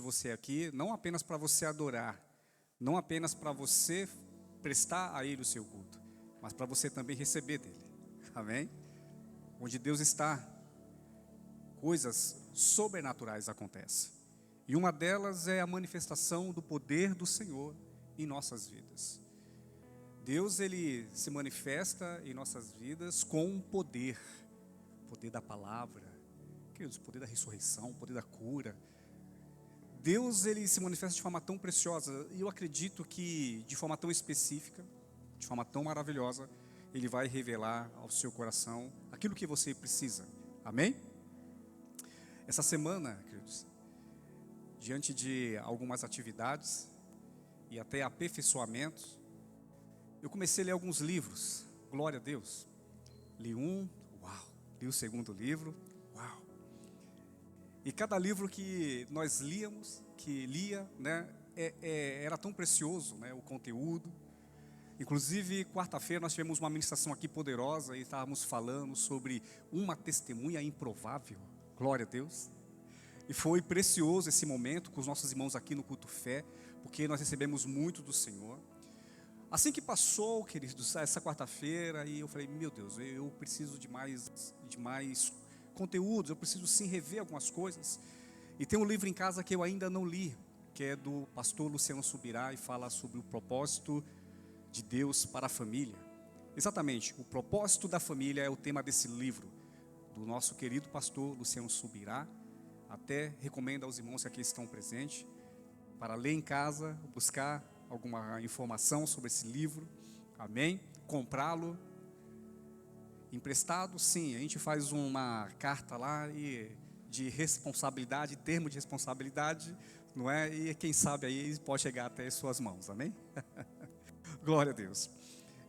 você aqui, não apenas para você adorar, não apenas para você prestar a Ele o seu culto, mas para você também receber dEle, amém? Onde Deus está, coisas sobrenaturais acontecem, e uma delas é a manifestação do poder do Senhor em nossas vidas. Deus, Ele se manifesta em nossas vidas com um poder da palavra, queridos, o poder da ressurreição, o poder da cura. Deus, Ele se manifesta de forma tão preciosa, e eu acredito que de forma tão específica, de forma tão maravilhosa, Ele vai revelar ao seu coração aquilo que você precisa, amém? Essa semana, queridos, diante de algumas atividades e até aperfeiçoamentos, eu comecei a ler alguns livros, glória a Deus. Li um, uau, li o segundo livro, uau. E cada livro que nós líamos, né, era tão precioso, né, o conteúdo. Inclusive, quarta-feira nós tivemos uma ministração aqui poderosa e estávamos falando sobre uma testemunha improvável, glória a Deus. E foi precioso esse momento com os nossos irmãos aqui no Culto Fé, porque nós recebemos muito do Senhor. Assim que passou, queridos, essa quarta-feira, e eu falei, meu Deus, eu preciso de mais conteúdos, eu preciso sim rever algumas coisas. E tem um livro em casa que eu ainda não li, que é do pastor Luciano Subirá, e fala sobre o propósito de Deus para a família. Exatamente, o propósito da família é o tema desse livro, do nosso querido pastor Luciano Subirá. Até recomendo aos irmãos que aqui estão presentes, para ler em casa, buscar alguma informação sobre esse livro, amém? Comprá-lo, emprestado, sim, a gente faz uma carta lá de responsabilidade, termo de responsabilidade, não é? E quem sabe aí pode chegar até as suas mãos, amém? Glória a Deus.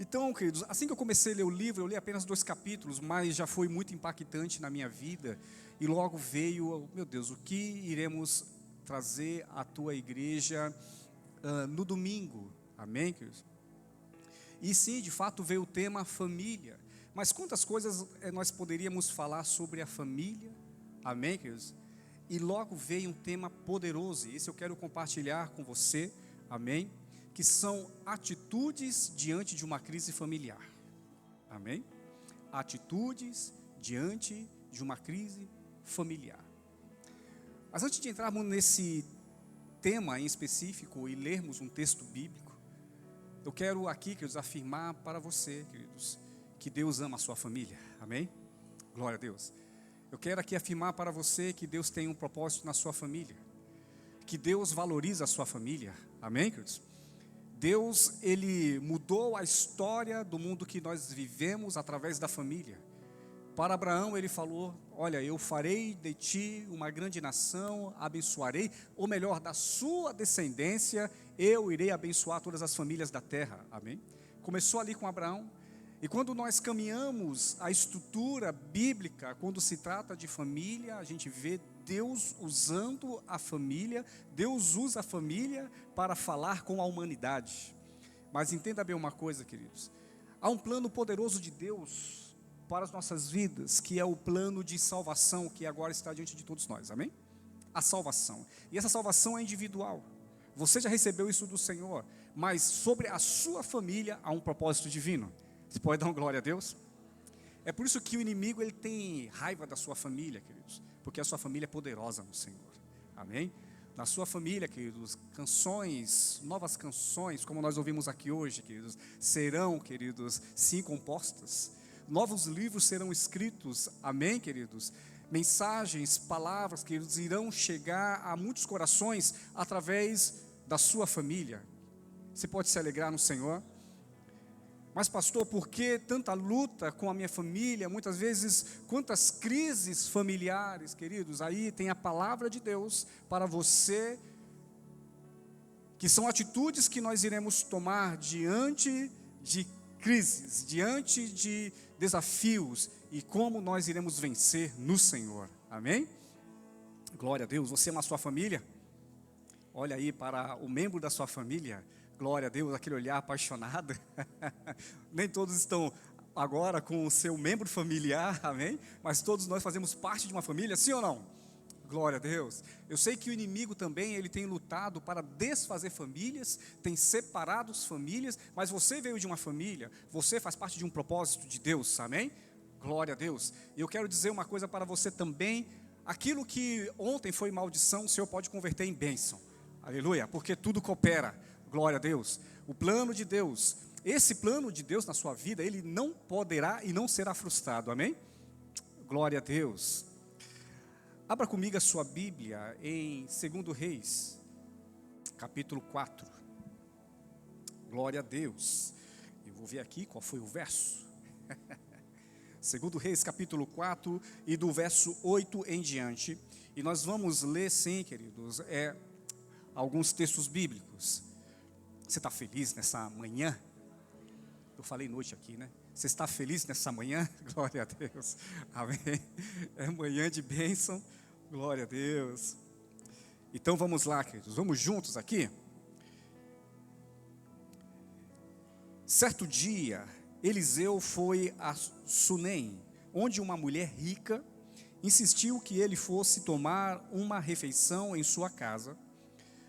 Então, queridos, assim que eu comecei a ler o livro, eu li apenas 2 capítulos, mas já foi muito impactante na minha vida, e logo veio, meu Deus, o que iremos trazer à tua igreja no domingo, amém, queridos? E sim, de fato veio o tema família, mas quantas coisas nós poderíamos falar sobre a família, amém, queridos? E logo veio um tema poderoso, e esse eu quero compartilhar com você, amém? Que são atitudes diante de uma crise familiar, amém? Atitudes diante de uma crise familiar. Mas antes de entrarmos nesse tema em específico e lermos um texto bíblico, eu quero aqui, queridos, afirmar para você, queridos, que Deus ama a sua família, amém? Glória a Deus. Eu quero aqui afirmar para você que Deus tem um propósito na sua família, que Deus valoriza a sua família, amém, queridos? Deus, Ele mudou a história do mundo que nós vivemos através da família. Para Abraão ele falou, olha, eu farei de ti uma grande nação, abençoarei, ou melhor, da sua descendência, eu irei abençoar todas as famílias da terra, amém? Começou ali com Abraão, e quando nós caminhamos a estrutura bíblica, quando se trata de família, a gente vê Deus usando a família, Deus usa a família para falar com a humanidade. Mas entenda bem uma coisa, queridos, há um plano poderoso de Deus para as nossas vidas, que é o plano de salvação, que agora está diante de todos nós, amém? A salvação, e essa salvação é individual, você já recebeu isso do Senhor, mas sobre a sua família há um propósito divino. Você pode dar uma glória a Deus? É por isso que o inimigo ele tem raiva da sua família, queridos, porque a sua família é poderosa no Senhor, amém? Na sua família, queridos, canções, novas canções, como nós ouvimos aqui hoje, queridos, serão, queridos, sim, compostas. Novos livros serão escritos, amém, queridos? Mensagens, palavras, queridos, irão chegar a muitos corações através da sua família. Você pode se alegrar no Senhor? Mas pastor, por que tanta luta com a minha família? Muitas vezes, quantas crises familiares, queridos? Aí tem a palavra de Deus para você, que são atitudes que nós iremos tomar diante de crises, diante de desafios, e como nós iremos vencer no Senhor, amém? Glória a Deus. Você ama a sua família? Olha aí para o membro da sua família, glória a Deus, aquele olhar apaixonado. Nem todos estão agora com o seu membro familiar, amém? Mas todos nós fazemos parte de uma família, sim ou não? Glória a Deus. Eu sei que o inimigo também, ele tem lutado para desfazer famílias, tem separado as famílias, mas você veio de uma família, você faz parte de um propósito de Deus, amém? Glória a Deus. E eu quero dizer uma coisa para você também, aquilo que ontem foi maldição, o Senhor pode converter em bênção, aleluia, porque tudo coopera, glória a Deus. O plano de Deus, esse plano de Deus na sua vida, ele não poderá e não será frustrado, amém? Glória a Deus. Abra comigo a sua Bíblia em 2 Reis, capítulo 4. Glória a Deus. Eu vou ver aqui qual foi o verso. 2 Reis, capítulo 4, e do verso 8 em diante. E nós vamos ler, sim, queridos, alguns textos bíblicos. Você está feliz nessa manhã? Eu falei noite aqui, né? Você está feliz nessa manhã? Glória a Deus. Amém. É manhã de bênção. Glória a Deus. Então vamos lá, queridos. Vamos juntos aqui. Certo dia, Eliseu foi a Sunem, onde uma mulher rica insistiu que ele fosse tomar uma refeição em sua casa.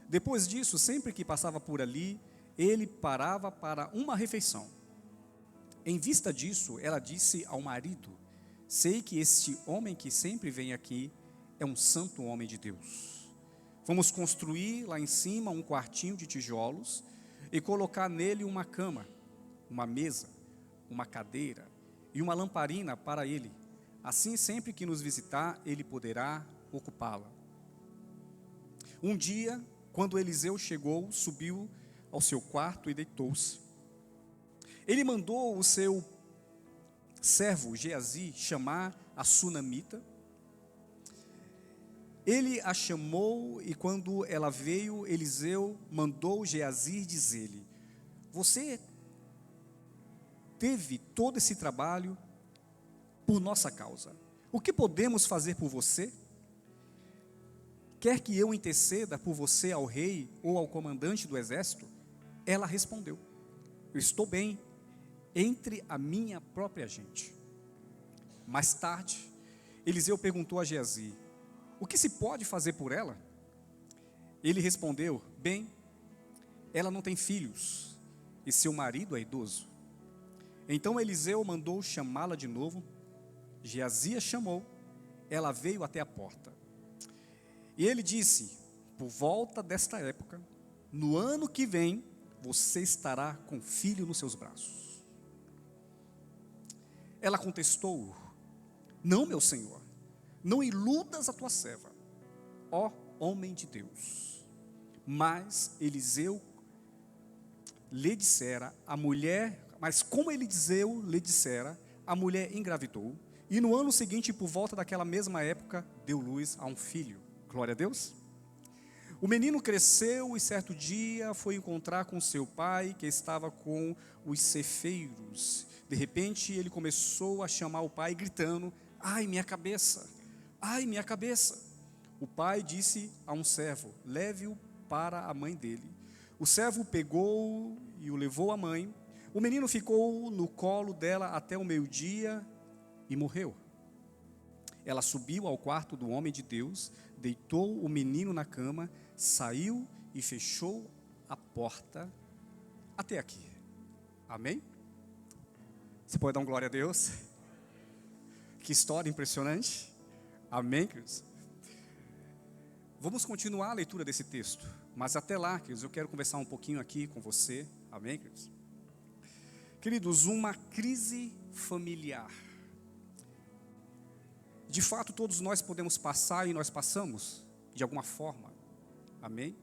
Depois disso, sempre que passava por ali, ele parava para uma refeição. Em vista disso, ela disse ao marido: sei que este homem que sempre vem aqui é um santo homem de Deus. Vamos construir lá em cima um quartinho de tijolos e colocar nele uma cama, uma mesa, uma cadeira e uma lamparina para ele. Assim, sempre que nos visitar, ele poderá ocupá-la. Um dia, quando Eliseu chegou, subiu ao seu quarto e deitou-se. Ele mandou o seu servo Geazi chamar a sunamita. Ele a chamou e quando ela veio, Eliseu mandou Geazi dizer-lhe: você teve todo esse trabalho por nossa causa. O que podemos fazer por você? Quer que eu interceda por você ao rei ou ao comandante do exército? Ela respondeu: eu estou bem entre a minha própria gente. Mais tarde, Eliseu perguntou a Geazi: o que se pode fazer por ela? Ele respondeu: bem, ela não tem filhos e seu marido é idoso. Então Eliseu mandou chamá-la de novo. Geazi a chamou, ela veio até a porta. E ele disse: por volta desta época, no ano que vem, você estará com filho nos seus braços. Ela contestou: não, meu senhor, não iludas a tua serva, ó homem de Deus. Mas Eliseu lhe dissera, mas como Eliseu lhe dissera, a mulher engravidou, e no ano seguinte, por volta daquela mesma época, deu luz a um filho. Glória a Deus. O menino cresceu e certo dia foi encontrar com seu pai, que estava com os cefeiros. De repente ele começou a chamar o pai gritando: ai minha cabeça, ai minha cabeça. O pai disse a um servo: leve-o para a mãe dele. O servo pegou e o levou à mãe. O menino ficou no colo dela até o meio-dia e morreu. Ela subiu ao quarto do homem de Deus, deitou o menino na cama, saiu e fechou a porta. Até aqui. Amém? Você pode dar um glória a Deus? Que história impressionante. Amém, queridos? Vamos continuar a leitura desse texto, mas até lá, queridos, eu quero conversar um pouquinho aqui com você. Amém, queridos? Queridos, uma crise familiar. De fato, todos nós podemos passar e nós passamos, de alguma forma. Amém?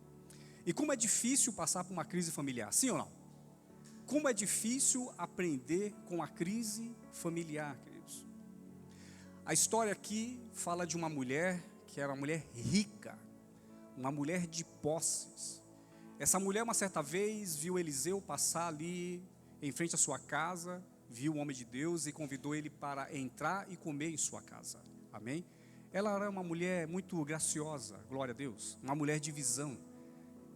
E como é difícil passar por uma crise familiar, sim ou não? Como é difícil aprender com a crise familiar, queridos. A história aqui fala de uma mulher que era uma mulher rica, uma mulher de posses. Essa mulher, uma certa vez, viu Eliseu passar ali em frente à sua casa, viu o homem de Deus e convidou ele para entrar e comer em sua casa. Amém? Ela era uma mulher muito graciosa, glória a Deus, uma mulher de visão.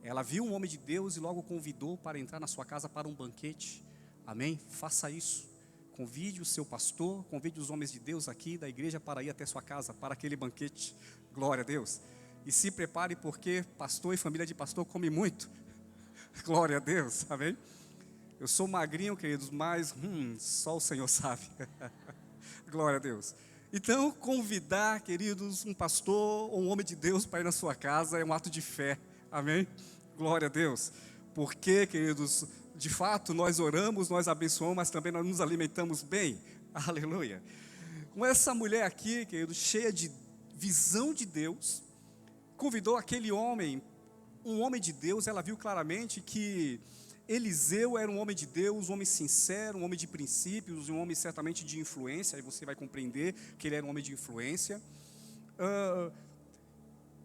Ela viu um homem de Deus e logo convidou para entrar na sua casa para um banquete. Amém? Faça isso. Convide o seu pastor, convide os homens de Deus aqui da igreja para ir até sua casa, para aquele banquete. Glória a Deus. E se prepare porque pastor e família de pastor come muito. Glória a Deus, amém? Eu sou magrinho, queridos, mas só o Senhor sabe. Glória a Deus. Então, convidar, queridos, um pastor ou um homem de Deus para ir na sua casa é um ato de fé, amém? Glória a Deus. Porque, queridos, de fato, nós oramos, nós abençoamos, mas também nós nos alimentamos bem. Aleluia. Com essa mulher aqui, queridos, cheia de visão de Deus, convidou aquele homem, um homem de Deus. Ela viu claramente que Eliseu era um homem de Deus, um homem sincero, um homem de princípios, um homem certamente de influência. Aí você vai compreender que ele era um homem de influência.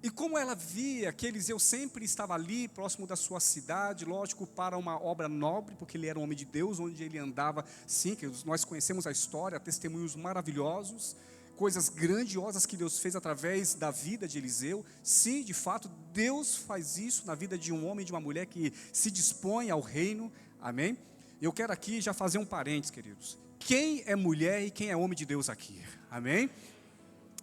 E como ela via que Eliseu sempre estava ali, próximo da sua cidade, lógico, para uma obra nobre, porque ele era um homem de Deus, onde ele andava, sim, que nós conhecemos a história, testemunhos maravilhosos, coisas grandiosas que Deus fez através da vida de Eliseu. Sim, de fato, Deus faz isso na vida de um homem e de uma mulher que se dispõe ao reino, amém? Eu quero aqui já fazer um parênteses, queridos. Quem é mulher e quem é homem de Deus aqui? Amém?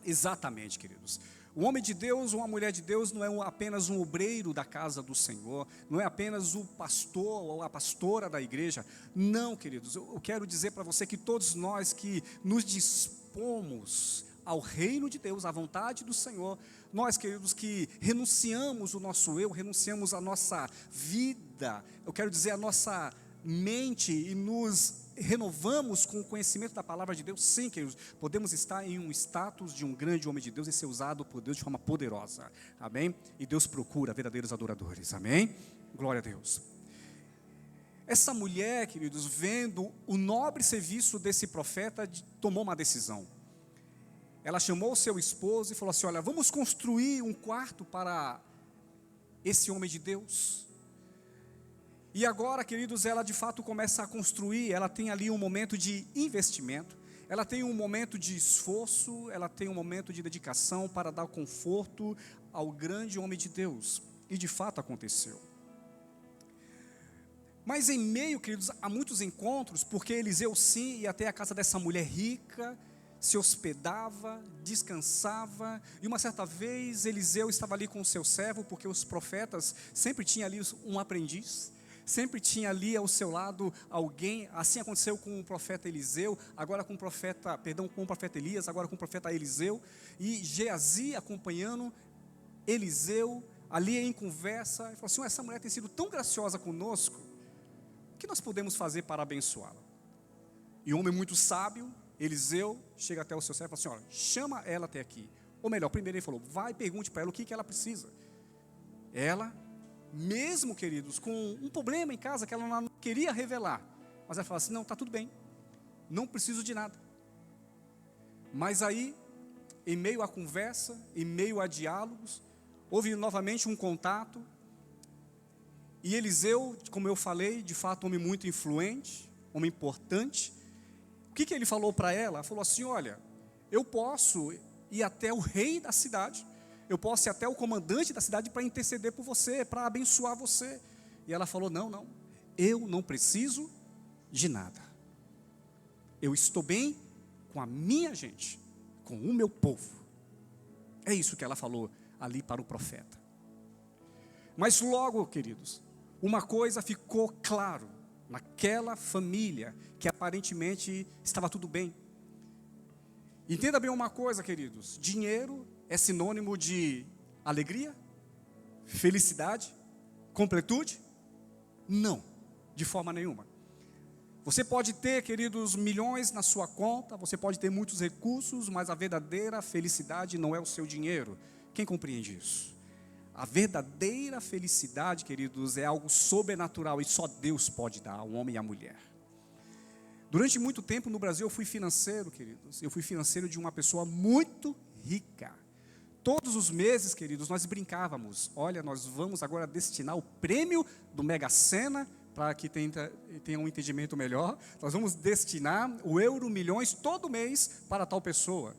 Exatamente, queridos. O homem de Deus ou uma mulher de Deus não é apenas um obreiro da casa do Senhor, não é apenas o pastor ou a pastora da igreja. Não, queridos, eu quero dizer para você que todos nós que nos dispomos ao reino de Deus, à vontade do Senhor, nós, queridos, que renunciamos o nosso eu, renunciamos a nossa vida, eu quero dizer a nossa mente e nos renovamos com o conhecimento da palavra de Deus, sim, queridos, podemos estar em um status de um grande homem de Deus e ser usado por Deus de forma poderosa, amém? E Deus procura verdadeiros adoradores, amém? Glória a Deus. Essa mulher, queridos, vendo o nobre serviço desse profeta, tomou uma decisão. Ela chamou o seu esposo e falou assim: olha, vamos construir um quarto para esse homem de Deus. E agora, queridos, ela de fato começa a construir. Ela tem ali um momento de investimento, ela tem um momento de esforço, ela tem um momento de dedicação para dar conforto ao grande homem de Deus. E de fato aconteceu. Mas em meio, queridos, a muitos encontros, porque Eliseu sim ia até a casa dessa mulher rica, se hospedava, descansava, e uma certa vez Eliseu estava ali com o seu servo, porque os profetas sempre tinham ali um aprendiz, sempre tinha ali ao seu lado alguém. Assim aconteceu com o profeta Eliseu, agora com o profeta Elias, agora com o profeta Eliseu, e Geazi acompanhando Eliseu, ali em conversa, e falou assim: essa mulher tem sido tão graciosa conosco, o que nós podemos fazer para abençoá-la? E um homem muito sábio, Eliseu, chega até o seu servo e fala assim: olha, chama ela até aqui. Ou melhor, primeiro ele falou: vai, pergunte para ela o que ela precisa. Ela, mesmo, queridos, com um problema em casa que ela não queria revelar, mas ela fala assim: não, está tudo bem, não preciso de nada. Mas aí, em meio à conversa, em meio a diálogos, houve novamente um contato, e Eliseu, como eu falei, de fato um homem muito influente, homem importante. O que ele falou para ela? Ela falou assim: olha, eu posso ir até o rei da cidade, eu posso ir até o comandante da cidade para interceder por você, para abençoar você. E ela falou: não, eu não preciso de nada, eu estou bem com a minha gente, com o meu povo. É isso que ela falou ali para o profeta. Mas logo, queridos, uma coisa ficou claro naquela família, que aparentemente estava tudo bem. Entenda bem uma coisa, queridos: dinheiro é sinônimo de alegria, felicidade, completude? Não, de forma nenhuma. Você pode ter, queridos, milhões na sua conta, você pode ter muitos recursos, mas a verdadeira felicidade não é o seu dinheiro. Quem compreende isso? A verdadeira felicidade, queridos, é algo sobrenatural e só Deus pode dar ao homem e à mulher. Durante muito tempo no Brasil eu fui financeiro, queridos. Eu fui financeiro de uma pessoa muito rica. Todos os meses, queridos, nós brincávamos: olha, nós vamos agora destinar o prêmio do Mega Sena, para que tenha um entendimento melhor, nós vamos destinar o euro milhões todo mês para tal pessoa.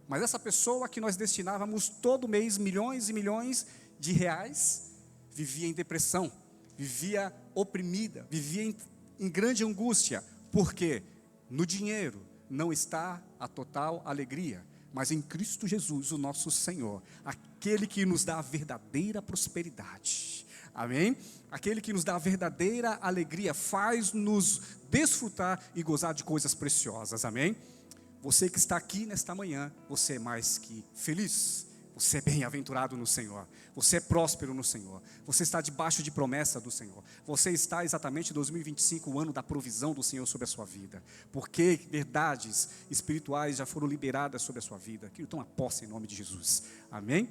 Mas essa pessoa que nós destinávamos todo mês milhões e milhões de reais, vivia em depressão, vivia oprimida, vivia em grande angústia, porque no dinheiro não está a total alegria, mas em Cristo Jesus, o nosso Senhor, aquele que nos dá a verdadeira prosperidade. Amém? Aquele que nos dá a verdadeira alegria, faz-nos desfrutar e gozar de coisas preciosas. Amém? Você que está aqui nesta manhã, você é mais que feliz. Você é bem-aventurado no Senhor. Você é próspero no Senhor. Você está debaixo de promessa do Senhor. Você está exatamente em 2025, o ano da provisão do Senhor sobre a sua vida. Porque verdades espirituais já foram liberadas sobre a sua vida. Querido, toma posse em nome de Jesus. Amém?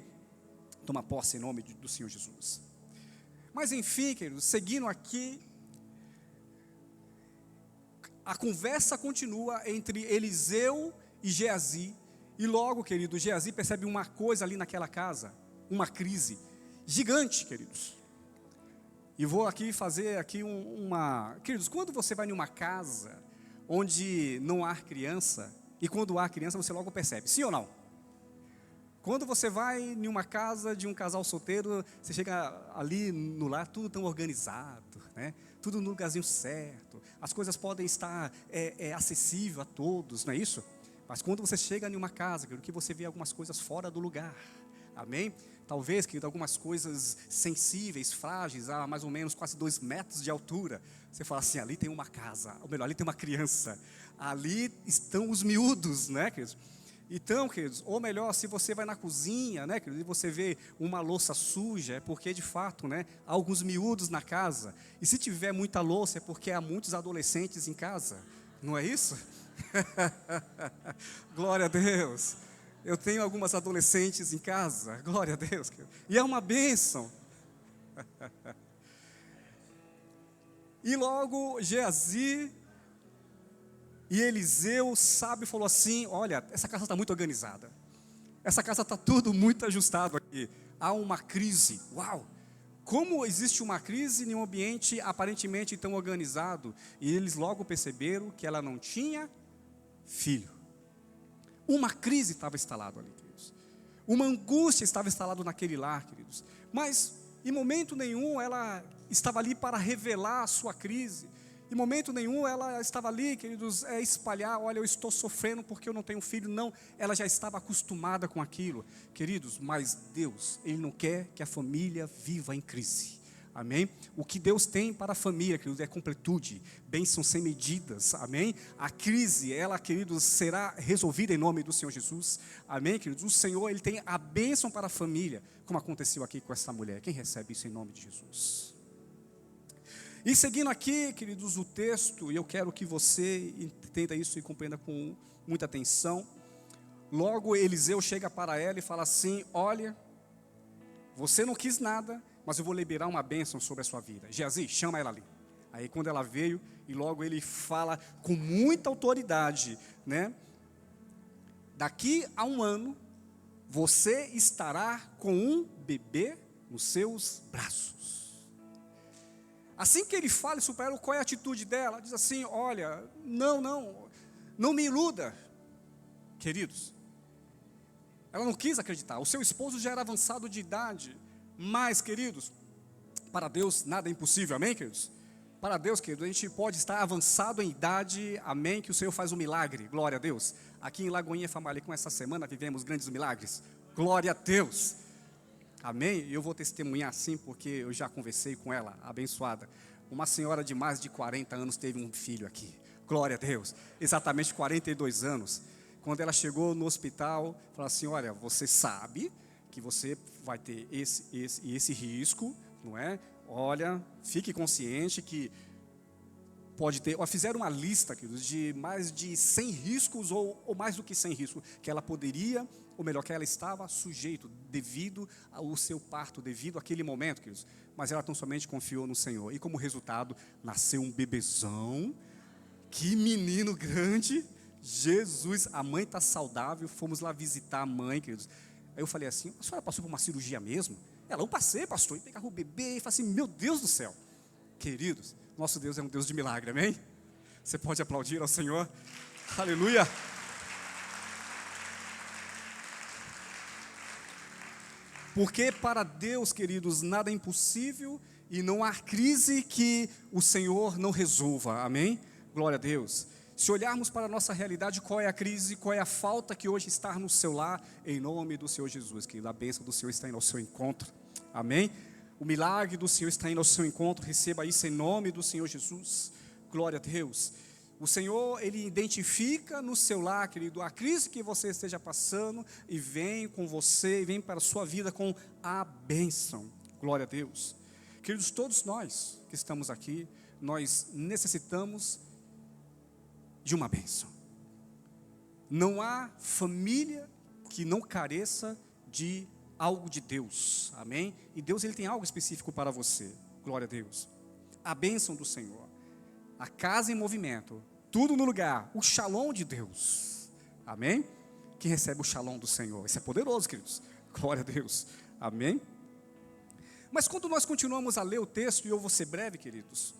Toma posse em nome do Senhor Jesus. Mas enfim, queridos, seguindo aqui, a conversa continua entre Eliseu e Geazi. E logo, querido, Geazi percebe uma coisa ali naquela casa, uma crise gigante, queridos. E vou aqui fazer aqui Queridos, quando você vai em uma casa onde não há criança, e quando há criança você logo percebe, sim ou não? Quando você vai em uma casa de um casal solteiro, você chega ali no lar, tudo tão organizado, né? Tudo no lugarzinho certo, as coisas podem estar acessível a todos, não é isso? Mas quando você chega em uma casa, querido, que você vê algumas coisas fora do lugar, amém? Talvez, querido, algumas coisas sensíveis, frágeis, a mais ou menos quase 2 metros de altura. Você fala assim, ali tem uma casa, ou melhor, ali tem uma criança, ali estão os miúdos, né, queridos? Então, queridos, ou melhor, se você vai na cozinha, né, queridos, e você vê uma louça suja, é porque de fato, né, há alguns miúdos na casa. E se tiver muita louça, é porque há muitos adolescentes em casa, não é isso? Glória a Deus. Eu tenho algumas adolescentes em casa, glória a Deus, e é uma bênção. E logo Geazi e Eliseu sabe, falou assim, olha, essa casa está muito organizada, essa casa está tudo muito ajustado aqui, há uma crise, uau. Como existe uma crise em um ambiente aparentemente tão organizado? E eles logo perceberam que ela não tinha filho. Uma crise estava instalada ali, queridos. Uma angústia estava instalada naquele lar, queridos. Mas, em momento nenhum, ela estava ali para revelar a sua crise. Em momento nenhum, ela estava ali, queridos, espalhar, olha, eu estou sofrendo porque eu não tenho filho. Não, ela já estava acostumada com aquilo. Queridos, mas Deus, Ele não quer que a família viva em crise. Amém? O que Deus tem para a família, queridos, é completude, bênção sem medidas, amém? A crise, ela, queridos, será resolvida em nome do Senhor Jesus, amém, queridos? O Senhor, Ele tem a bênção para a família, como aconteceu aqui com essa mulher. Quem recebe isso em nome de Jesus? E seguindo aqui, queridos, o texto, e eu quero que você entenda isso e compreenda com muita atenção. Logo Eliseu chega para ela e fala assim, olha, você não quis nada, mas eu vou liberar uma bênção sobre a sua vida. Geazi, chama ela ali. Aí quando ela veio, e logo ele fala com muita autoridade, né? Daqui a 1 ano, você estará com um bebê nos seus braços. Assim que ele fala isso para ela, qual é a atitude dela? Ela diz assim, olha, não me iluda, queridos. Ela não quis acreditar, o seu esposo já era avançado de idade. Mas, queridos, para Deus nada é impossível, amém, queridos? Para Deus, queridos, a gente pode estar avançado em idade, amém, que o Senhor faz um milagre, glória a Deus. Aqui em Lagoinha Famalicão, essa semana, vivemos grandes milagres, glória a Deus, amém? E eu vou testemunhar assim, porque eu já conversei com ela, abençoada. Uma senhora de mais de 40 anos teve um filho aqui, glória a Deus, exatamente 42 anos. Quando ela chegou no hospital, falou assim, olha, você sabe que você vai ter esse risco, não é? Olha, fique consciente que pode ter, fizeram uma lista, queridos, de mais de 100 riscos, ou mais do que 100 riscos, que ela poderia, ou melhor, que ela estava sujeito, devido ao seu parto, devido àquele momento, queridos. Mas ela tão somente confiou no Senhor, e como resultado, nasceu um bebezão, que menino grande, Jesus, a mãe está saudável, fomos lá visitar a mãe, queridos. Aí eu falei assim, a senhora passou por uma cirurgia mesmo? Ela, eu passei, pastor, e pegava o bebê, e falei assim, meu Deus do céu. Queridos, nosso Deus é um Deus de milagre, amém? Você pode aplaudir ao Senhor, aleluia. Porque para Deus, queridos, nada é impossível, e não há crise que o Senhor não resolva, amém? Glória a Deus. Se olharmos para a nossa realidade, qual é a crise, qual é a falta que hoje está no seu lar, em nome do Senhor Jesus, que a bênção do Senhor está indo ao seu encontro, amém? O milagre do Senhor está indo ao seu encontro, receba isso em nome do Senhor Jesus, glória a Deus. O Senhor, Ele identifica no seu lar, querido, a crise que você esteja passando, e vem com você, e vem para a sua vida com a bênção, glória a Deus. Queridos, todos nós que estamos aqui, nós necessitamos de uma bênção. Não há família que não careça de algo de Deus, amém? E Deus, Ele tem algo específico para você, glória a Deus. A bênção do Senhor, a casa em movimento, tudo no lugar, o shalom de Deus, amém? Quem recebe o shalom do Senhor, isso é poderoso, queridos, glória a Deus, amém? Mas quando nós continuamos a ler o texto, e eu vou ser breve, queridos,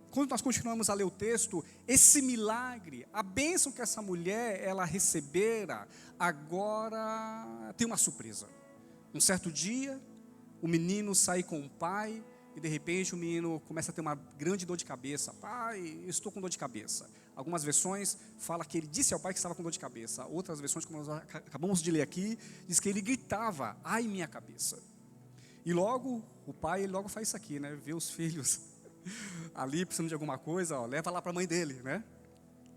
quando nós continuamos a ler o texto, esse milagre, a bênção que essa mulher, ela recebera, agora tem uma surpresa. Um certo dia, o menino sai com o pai, e de repente o menino começa a ter uma grande dor de cabeça. Pai, eu estou com dor de cabeça. Algumas versões falam que ele disse ao pai que estava com dor de cabeça. Outras versões, como nós acabamos de ler aqui, diz que ele gritava, ai minha cabeça. E logo, o pai, ele logo faz isso aqui, né? Vê os filhos ali precisando de alguma coisa, ó, leva lá para a mãe dele,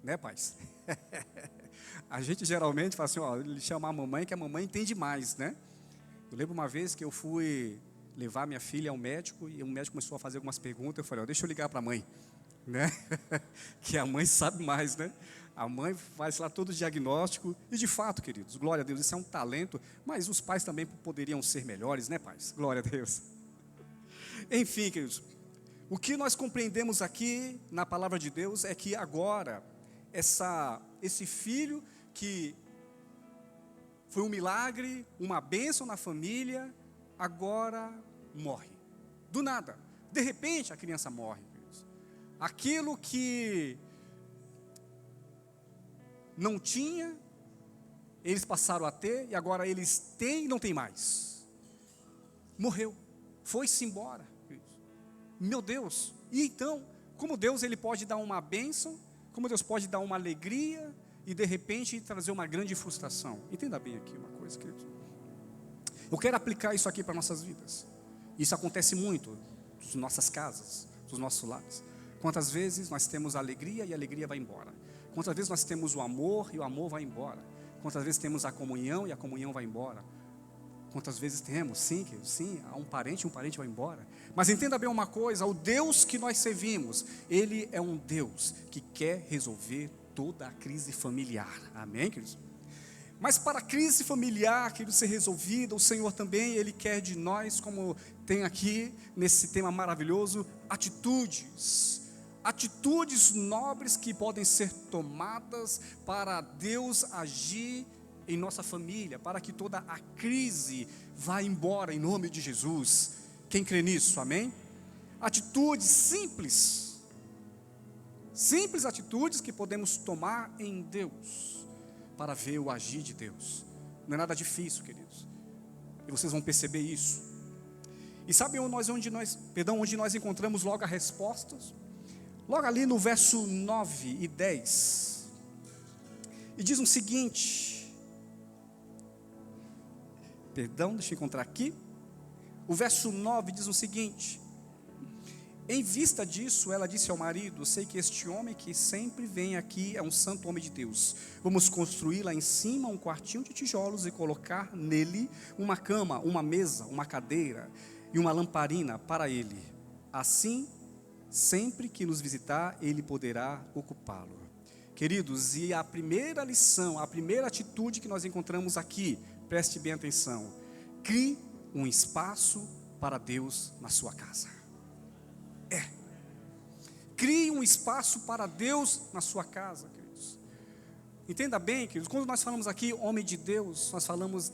né, pais? A gente geralmente fala assim, ó, ele chama a mamãe, que a mamãe entende mais, né? Eu lembro uma vez que eu fui levar minha filha ao médico, e o médico começou a fazer algumas perguntas, eu falei, ó, deixa eu ligar para a mãe, né? Que a mãe sabe mais, né? A mãe faz lá todo o diagnóstico, e de fato, queridos, glória a Deus, isso é um talento, mas os pais também poderiam ser melhores, né, pais? Glória a Deus. Enfim, queridos, o que nós compreendemos aqui na palavra de Deus é que agora, esse filho que foi um milagre, uma bênção na família, agora morre. Do nada, de repente a criança morre. Queridos. Aquilo que não tinha, eles passaram a ter, e agora eles têm e não tem mais. Morreu, foi-se embora. Meu Deus, e então, como Deus ele pode dar uma bênção, como Deus pode dar uma alegria, e de repente trazer uma grande frustração. Entenda bem aqui uma coisa, querido. Eu quero aplicar isso aqui para nossas vidas. Isso acontece muito nas nossas casas, nos nossos lares. Quantas vezes nós temos alegria e a alegria vai embora? Quantas vezes nós temos o amor e o amor vai embora? Quantas vezes temos a comunhão e a comunhão vai embora? Quantas vezes temos? Sim, há um parente vai embora. Mas entenda bem uma coisa, o Deus que nós servimos, Ele é um Deus que quer resolver toda a crise familiar. Amém, queridos? Mas para a crise familiar, querido, ser resolvida, o Senhor também, Ele quer de nós, como tem aqui nesse tema maravilhoso, atitudes nobres que podem ser tomadas para Deus agir em nossa família, para que toda a crise vá embora em nome de Jesus. Quem crê nisso, amém? Atitudes simples atitudes que podemos tomar em Deus, para ver o agir de Deus. Não é nada difícil, queridos, e vocês vão perceber isso. E sabe onde nós encontramos logo a resposta? Logo ali no verso 9 e 10, e diz o seguinte, deixa eu encontrar aqui, o verso 9 diz o seguinte: em vista disso, ela disse ao marido, sei que este homem que sempre vem aqui é um santo homem de Deus, vamos construir lá em cima um quartinho de tijolos e colocar nele uma cama, uma mesa, uma cadeira e uma lamparina para ele, assim, sempre que nos visitar, ele poderá ocupá-lo. Queridos, e a primeira lição, a primeira atitude que nós encontramos aqui, preste bem atenção, crie um espaço para Deus na sua casa. Crie um espaço para Deus na sua casa, queridos. Entenda bem, queridos, quando nós falamos aqui homem de Deus, nós falamos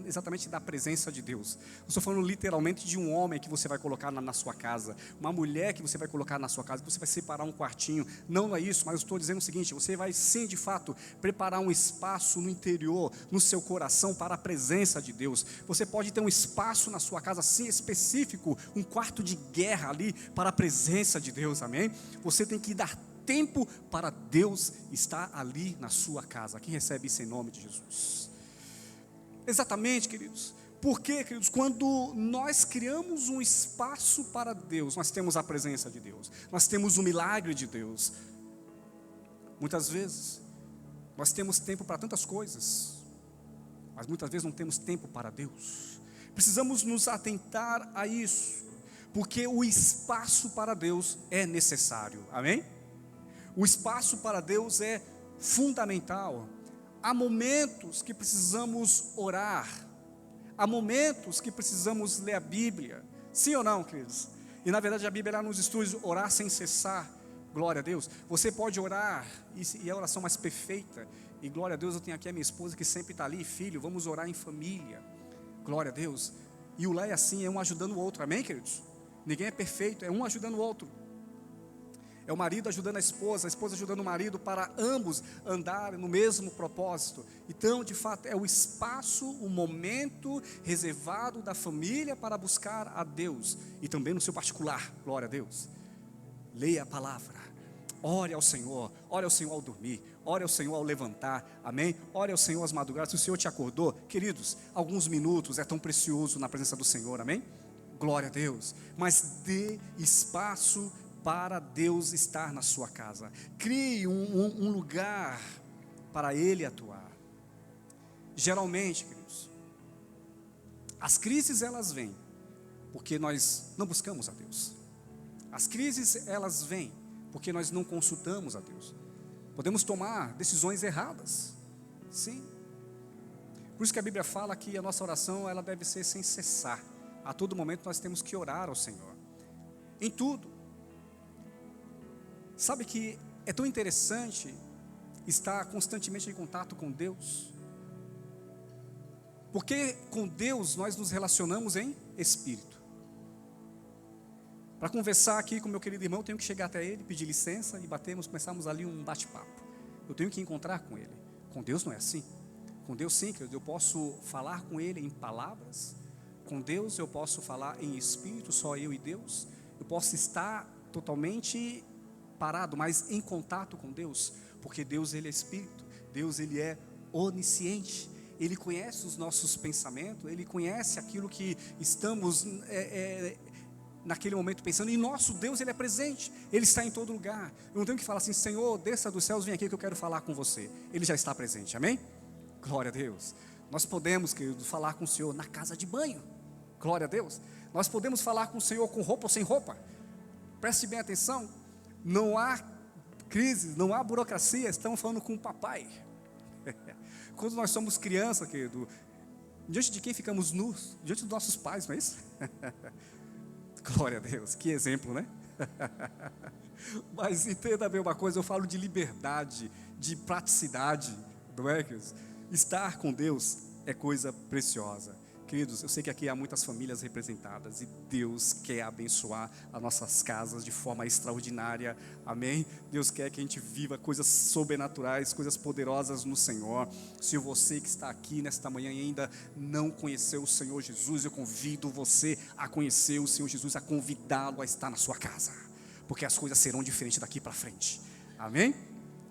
exatamente da presença de Deus. Eu estou falando literalmente de um homem que você vai colocar na sua casa, uma mulher que você vai colocar na sua casa, que você vai separar um quartinho. Não é isso, mas eu estou dizendo o seguinte: você vai sim, de fato, preparar um espaço no interior, no seu coração, para a presença de Deus. Você pode ter um espaço na sua casa, sim, específico, um quarto de guerra ali, para a presença de Deus, amém? Você tem que dar tempo para Deus estar ali na sua casa. Quem recebe isso em nome de Jesus? Exatamente, queridos. Porque, queridos, quando nós criamos um espaço para Deus, nós temos a presença de Deus, nós temos o milagre de Deus. Muitas vezes, nós temos tempo para tantas coisas, mas muitas vezes não temos tempo para Deus. Precisamos nos atentar a isso, porque o espaço para Deus é necessário, amém? O espaço para Deus é fundamental. Há momentos que precisamos orar, há momentos que precisamos ler a Bíblia, sim ou não, queridos? E na verdade a Bíblia lá nos estudos, orar sem cessar, glória a Deus. Você pode orar, e a oração mais perfeita, e glória a Deus, eu tenho aqui a minha esposa que sempre está ali, filho, vamos orar em família, glória a Deus. E o lar é assim, é um ajudando o outro, amém, queridos? Ninguém é perfeito, é um ajudando o outro. É o marido ajudando a esposa ajudando o marido, para ambos andarem no mesmo propósito. Então, de fato, é o espaço, o momento reservado da família para buscar a Deus, e também no seu particular, glória a Deus. Leia a palavra, ore ao Senhor ao dormir, ore ao Senhor ao levantar, amém? Ore ao Senhor às madrugadas. Se o Senhor te acordou, queridos, alguns minutos é tão precioso na presença do Senhor, amém? Glória a Deus. Mas dê espaço para Deus estar na sua casa. Crie um lugar para Ele atuar. Geralmente, queridos, as crises elas vêm porque nós não buscamos a Deus. As crises elas vêm porque nós não consultamos a Deus. Podemos tomar decisões erradas, sim. Por isso que a Bíblia fala que a nossa oração ela deve ser sem cessar. A todo momento nós temos que orar ao Senhor, em tudo. Sabe que é tão interessante estar constantemente em contato com Deus, porque com Deus nós nos relacionamos em espírito. Para conversar aqui com meu querido irmão, eu tenho que chegar até ele, pedir licença e começarmos ali um bate-papo. Eu tenho que encontrar com ele. Com Deus não é assim. Com Deus sim, eu posso falar com ele em palavras. Com Deus eu posso falar em espírito, só eu e Deus. Eu posso estar totalmente parado, mas em contato com Deus, porque Deus ele é espírito, Deus ele é onisciente, Ele conhece os nossos pensamentos, Ele conhece aquilo que estamos naquele momento pensando, e nosso Deus ele é presente, Ele está em todo lugar. Eu não tenho que falar assim, Senhor, desça dos céus, vem aqui que eu quero falar com você. Ele já está presente, amém? Glória a Deus. Nós podemos, querido, falar com o Senhor na casa de banho, glória a Deus. Nós podemos falar com o Senhor com roupa ou sem roupa. Preste bem atenção, não há crise, não há burocracia, estamos falando com o papai. Quando nós somos criança, querido, diante de quem ficamos nus? Diante dos nossos pais, não é isso? Glória a Deus, que exemplo, né? Mas entenda bem uma coisa, eu falo de liberdade, de praticidade, não é, queridos? Estar com Deus é coisa preciosa. Queridos, eu sei que aqui há muitas famílias representadas e Deus quer abençoar as nossas casas de forma extraordinária, amém? Deus quer que a gente viva coisas sobrenaturais, coisas poderosas no Senhor. Se você que está aqui nesta manhã e ainda não conheceu o Senhor Jesus, eu convido você a conhecer o Senhor Jesus, a convidá-lo a estar na sua casa, porque as coisas serão diferentes daqui para frente, amém?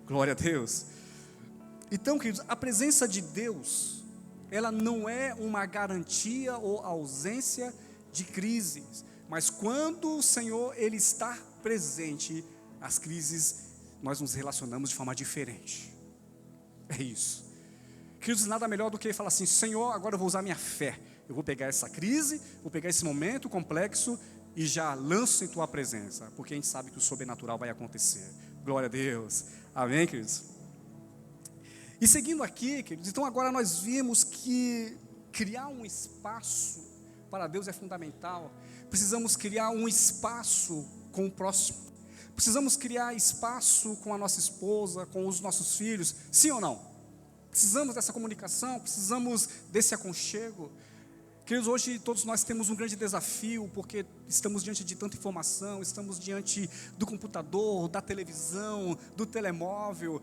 Glória a Deus. Então, queridos, a presença de Deus, ela não é uma garantia ou ausência de crises, mas quando o Senhor ele está presente, as crises nós nos relacionamos de forma diferente. É isso. Queridos, nada melhor do que falar assim, Senhor, agora eu vou usar minha fé, eu vou pegar essa crise, vou pegar esse momento complexo e já lanço em tua presença, porque a gente sabe que o sobrenatural vai acontecer. Glória a Deus, amém, queridos? E seguindo aqui, queridos, então agora nós vimos que criar um espaço para Deus é fundamental. Precisamos criar um espaço com o próximo. Precisamos criar espaço com a nossa esposa, com os nossos filhos, sim ou não? Precisamos dessa comunicação, precisamos desse aconchego. Queridos, hoje todos nós temos um grande desafio, porque estamos diante de tanta informação, estamos diante do computador, da televisão, do telemóvel,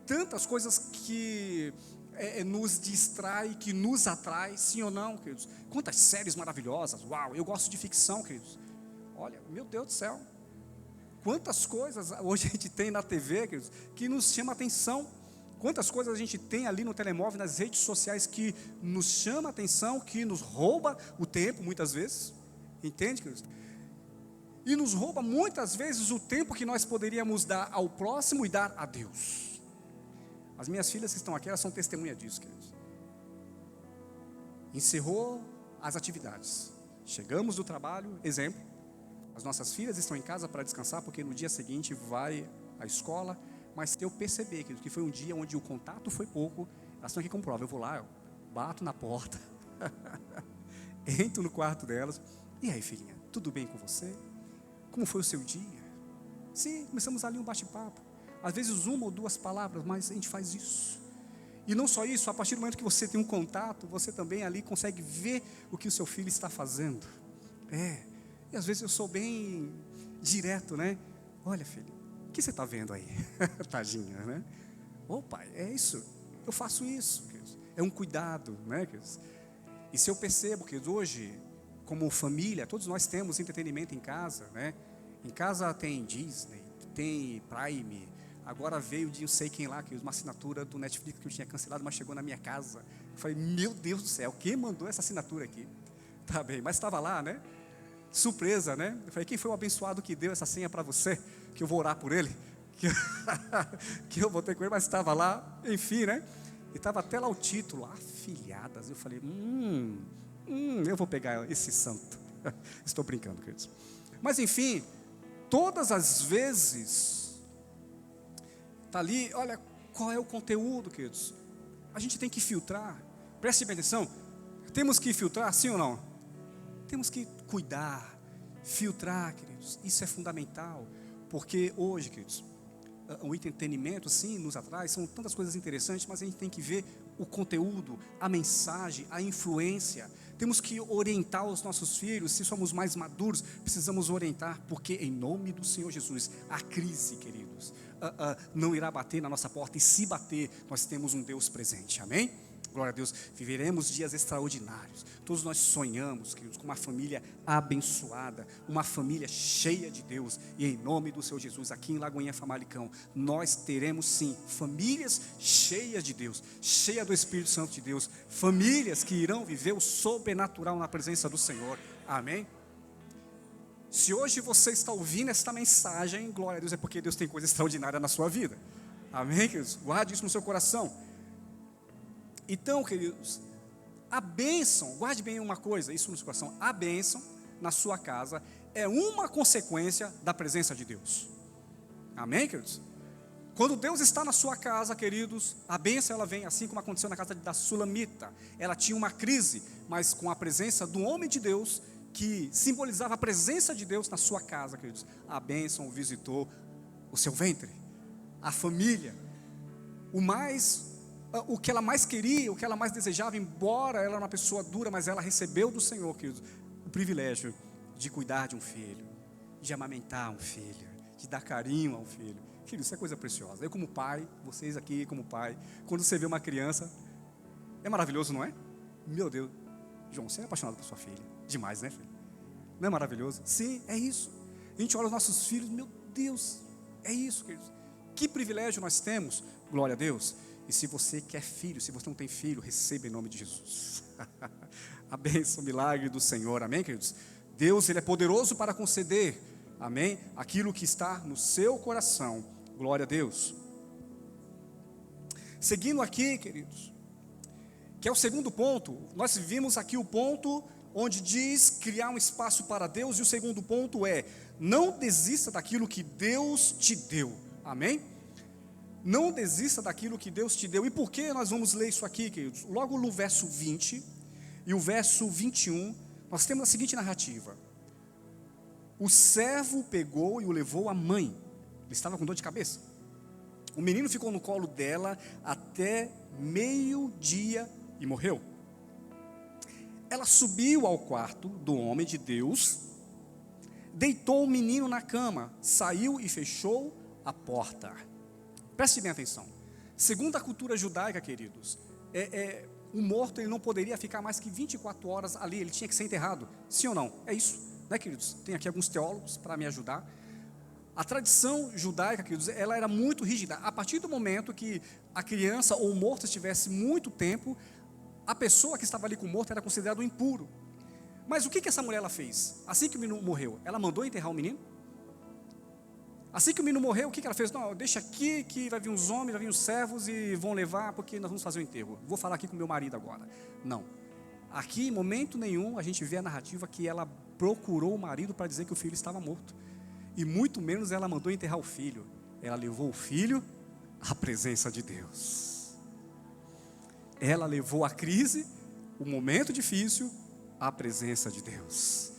tantas coisas que nos distrai, que nos atrai, sim ou não, queridos? Quantas séries maravilhosas, uau, eu gosto de ficção, queridos. Olha, meu Deus do céu, Quantas coisas hoje a gente tem na TV, queridos, que nos chama atenção. Quantas coisas a gente tem ali no telemóvel, nas redes sociais, que nos chama atenção, que nos rouba o tempo, muitas vezes. Entende, queridos? E nos rouba muitas vezes o tempo que nós poderíamos dar ao próximo e dar a Deus. As minhas filhas que estão aqui, elas são testemunha disso, queridos. Encerrou as atividades. Chegamos do trabalho, exemplo. As nossas filhas estão em casa para descansar, porque no dia seguinte vai à escola. Mas eu percebi que foi um dia onde o contato foi pouco. Elas estão aqui com prova. Eu vou lá, eu bato na porta, entro no quarto delas. E aí, filhinha, tudo bem com você? Como foi o seu dia? Sim, começamos ali um bate-papo. Às vezes uma ou duas palavras, mas a gente faz isso. E não só isso, a partir do momento que você tem um contato, você também ali consegue ver o que o seu filho está fazendo. E às vezes eu sou bem direto, né? Olha, filho, o que você está vendo aí? Tadinha, né? Ô pai, é isso, eu faço isso, queridos. É um cuidado, né, queridos? E se eu percebo que hoje, como família, todos nós temos entretenimento em casa, né? Em casa tem Disney, tem Prime, agora veio de não sei quem lá, uma assinatura do Netflix que eu tinha cancelado, mas chegou na minha casa. Eu falei, meu Deus do céu, quem mandou essa assinatura aqui? Tá bem, mas estava lá, né? Surpresa, né? Eu falei, quem foi o abençoado que deu essa senha para você? Que eu vou orar por ele, que eu vou ter com ele, mas estava lá, enfim, né? E estava até lá o título, Afilhadas. Eu falei, eu vou pegar esse santo. Estou brincando, queridos. Mas enfim, todas as vezes, está ali, olha, qual é o conteúdo, queridos? A gente tem que filtrar, preste bem atenção, temos que filtrar, sim ou não? Temos que cuidar, filtrar, queridos, isso é fundamental. Porque hoje, queridos, o entretenimento, sim, nos atrai, são tantas coisas interessantes, mas a gente tem que ver o conteúdo, a mensagem, a influência. Temos que orientar os nossos filhos, se somos mais maduros, precisamos orientar, porque em nome do Senhor Jesus, a crise, queridos, não irá bater na nossa porta, e se bater, nós temos um Deus presente, amém? Glória a Deus, viveremos dias extraordinários. Todos nós sonhamos, queridos, com uma família abençoada, uma família cheia de Deus. E em nome do Senhor Jesus, aqui em Lagoinha Famalicão, nós teremos sim, famílias cheias de Deus, cheias do Espírito Santo de Deus, famílias que irão viver o sobrenatural na presença do Senhor, amém? Se hoje você está ouvindo esta mensagem, glória a Deus, é porque Deus tem coisa extraordinária na sua vida, amém, queridos? Guarde isso no seu coração. Então, queridos, a bênção, guarde bem uma coisa, isso no seu coração, a bênção na sua casa é uma consequência da presença de Deus, amém, queridos? Quando Deus está na sua casa, queridos, a bênção ela vem, assim como aconteceu na casa da Sulamita. Ela tinha uma crise, mas com a presença do homem de Deus, que simbolizava a presença de Deus na sua casa, queridos, a bênção visitou o seu ventre, a família, o que ela mais queria, o que ela mais desejava, embora ela era uma pessoa dura, mas ela recebeu do Senhor, queridos, o privilégio de cuidar de um filho, de amamentar um filho, de dar carinho a um filho. Filho, isso é coisa preciosa. Eu como pai, vocês aqui como pai, quando você vê uma criança, é maravilhoso, não é? Meu Deus, João, você é apaixonado por sua filha, demais, né, filho? Não é maravilhoso? Sim, é isso. A gente olha os nossos filhos, meu Deus, é isso, queridos. Que privilégio nós temos, glória a Deus. E se você quer filho, se você não tem filho, receba em nome de Jesus. A bênção, o milagre do Senhor, amém, queridos? Deus, Ele é poderoso para conceder, amém, aquilo que está no seu coração, glória a Deus. Seguindo aqui, queridos, que é o segundo ponto, nós vimos aqui o ponto onde diz criar um espaço para Deus, e o segundo ponto é, não desista daquilo que Deus te deu, amém? Não desista daquilo que Deus te deu. E por que nós vamos ler isso aqui, queridos? Logo no verso 20 e o verso 21, nós temos a seguinte narrativa. O servo pegou e o levou à mãe. Ele estava com dor de cabeça. O menino ficou no colo dela até meio-dia e morreu. Ela subiu ao quarto do homem de Deus, deitou o menino na cama, saiu e fechou a porta. Preste bem atenção. Segundo a cultura judaica, queridos, o morto ele não poderia ficar mais que 24 horas ali, ele tinha que ser enterrado. Sim ou não? É isso, né, queridos? Tem aqui alguns teólogos para me ajudar. A tradição judaica, queridos, ela era muito rígida. A partir do momento que a criança ou o morto estivesse muito tempo, a pessoa que estava ali com o morto era considerado impuro. Mas o que essa mulher ela fez? Assim que o menino morreu, ela mandou enterrar o menino? Assim que o menino morreu, o que ela fez? Não, deixa aqui que vai vir uns homens, vai vir uns servos e vão levar, porque nós vamos fazer o enterro. Vou falar aqui com meu marido agora. Não. Aqui, em momento nenhum, a gente vê a narrativa que ela procurou o marido para dizer que o filho estava morto. E muito menos ela mandou enterrar o filho. Ela levou o filho à presença de Deus. Ela levou a crise, o momento difícil, à presença de Deus.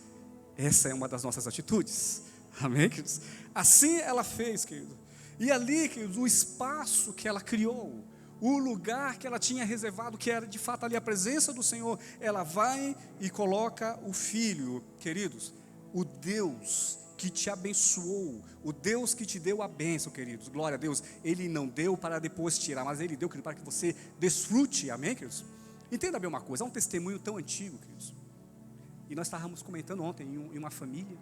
Essa é uma das nossas atitudes. Amém, queridos? Assim ela fez, querido. E ali, queridos, o espaço que ela criou, o lugar que ela tinha reservado, que era de fato ali a presença do Senhor, ela vai e coloca o filho. Queridos, o Deus que te abençoou, o Deus que te deu a bênção, queridos, glória a Deus, Ele não deu para depois tirar, mas Ele deu, querido, para que você desfrute, amém, queridos? Entenda bem uma coisa, há um testemunho tão antigo, queridos, e nós estávamos comentando ontem em uma família,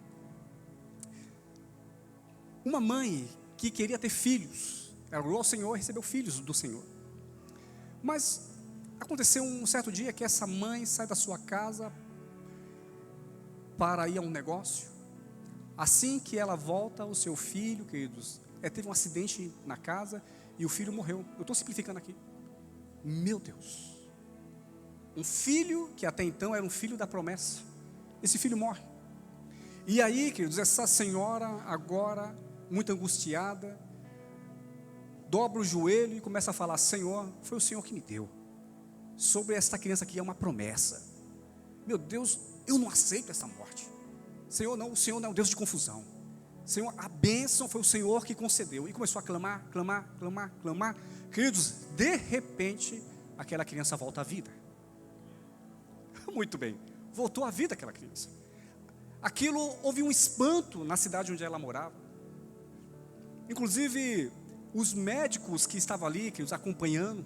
uma mãe que queria ter filhos, ela orou ao Senhor e recebeu filhos do Senhor, mas aconteceu um certo dia que essa mãe sai da sua casa para ir a um negócio. Assim que ela volta, o seu filho, queridos, teve um acidente na casa e o filho morreu. Eu estou simplificando aqui. Meu Deus. Um filho que até então era um filho da promessa. Esse filho morre. E aí, queridos, essa senhora agora, muito angustiada, dobra o joelho e começa a falar: Senhor, foi o Senhor que me deu. Sobre esta criança aqui é uma promessa. Meu Deus, eu não aceito essa morte. Senhor, não, o Senhor não é um Deus de confusão. Senhor, a bênção foi o Senhor que concedeu. E começou a clamar, clamar, clamar, clamar. Queridos, de repente, aquela criança volta à vida. Muito bem, voltou à vida aquela criança. Aquilo, houve um espanto na cidade onde ela morava. Inclusive, os médicos que estavam ali, que os acompanhando,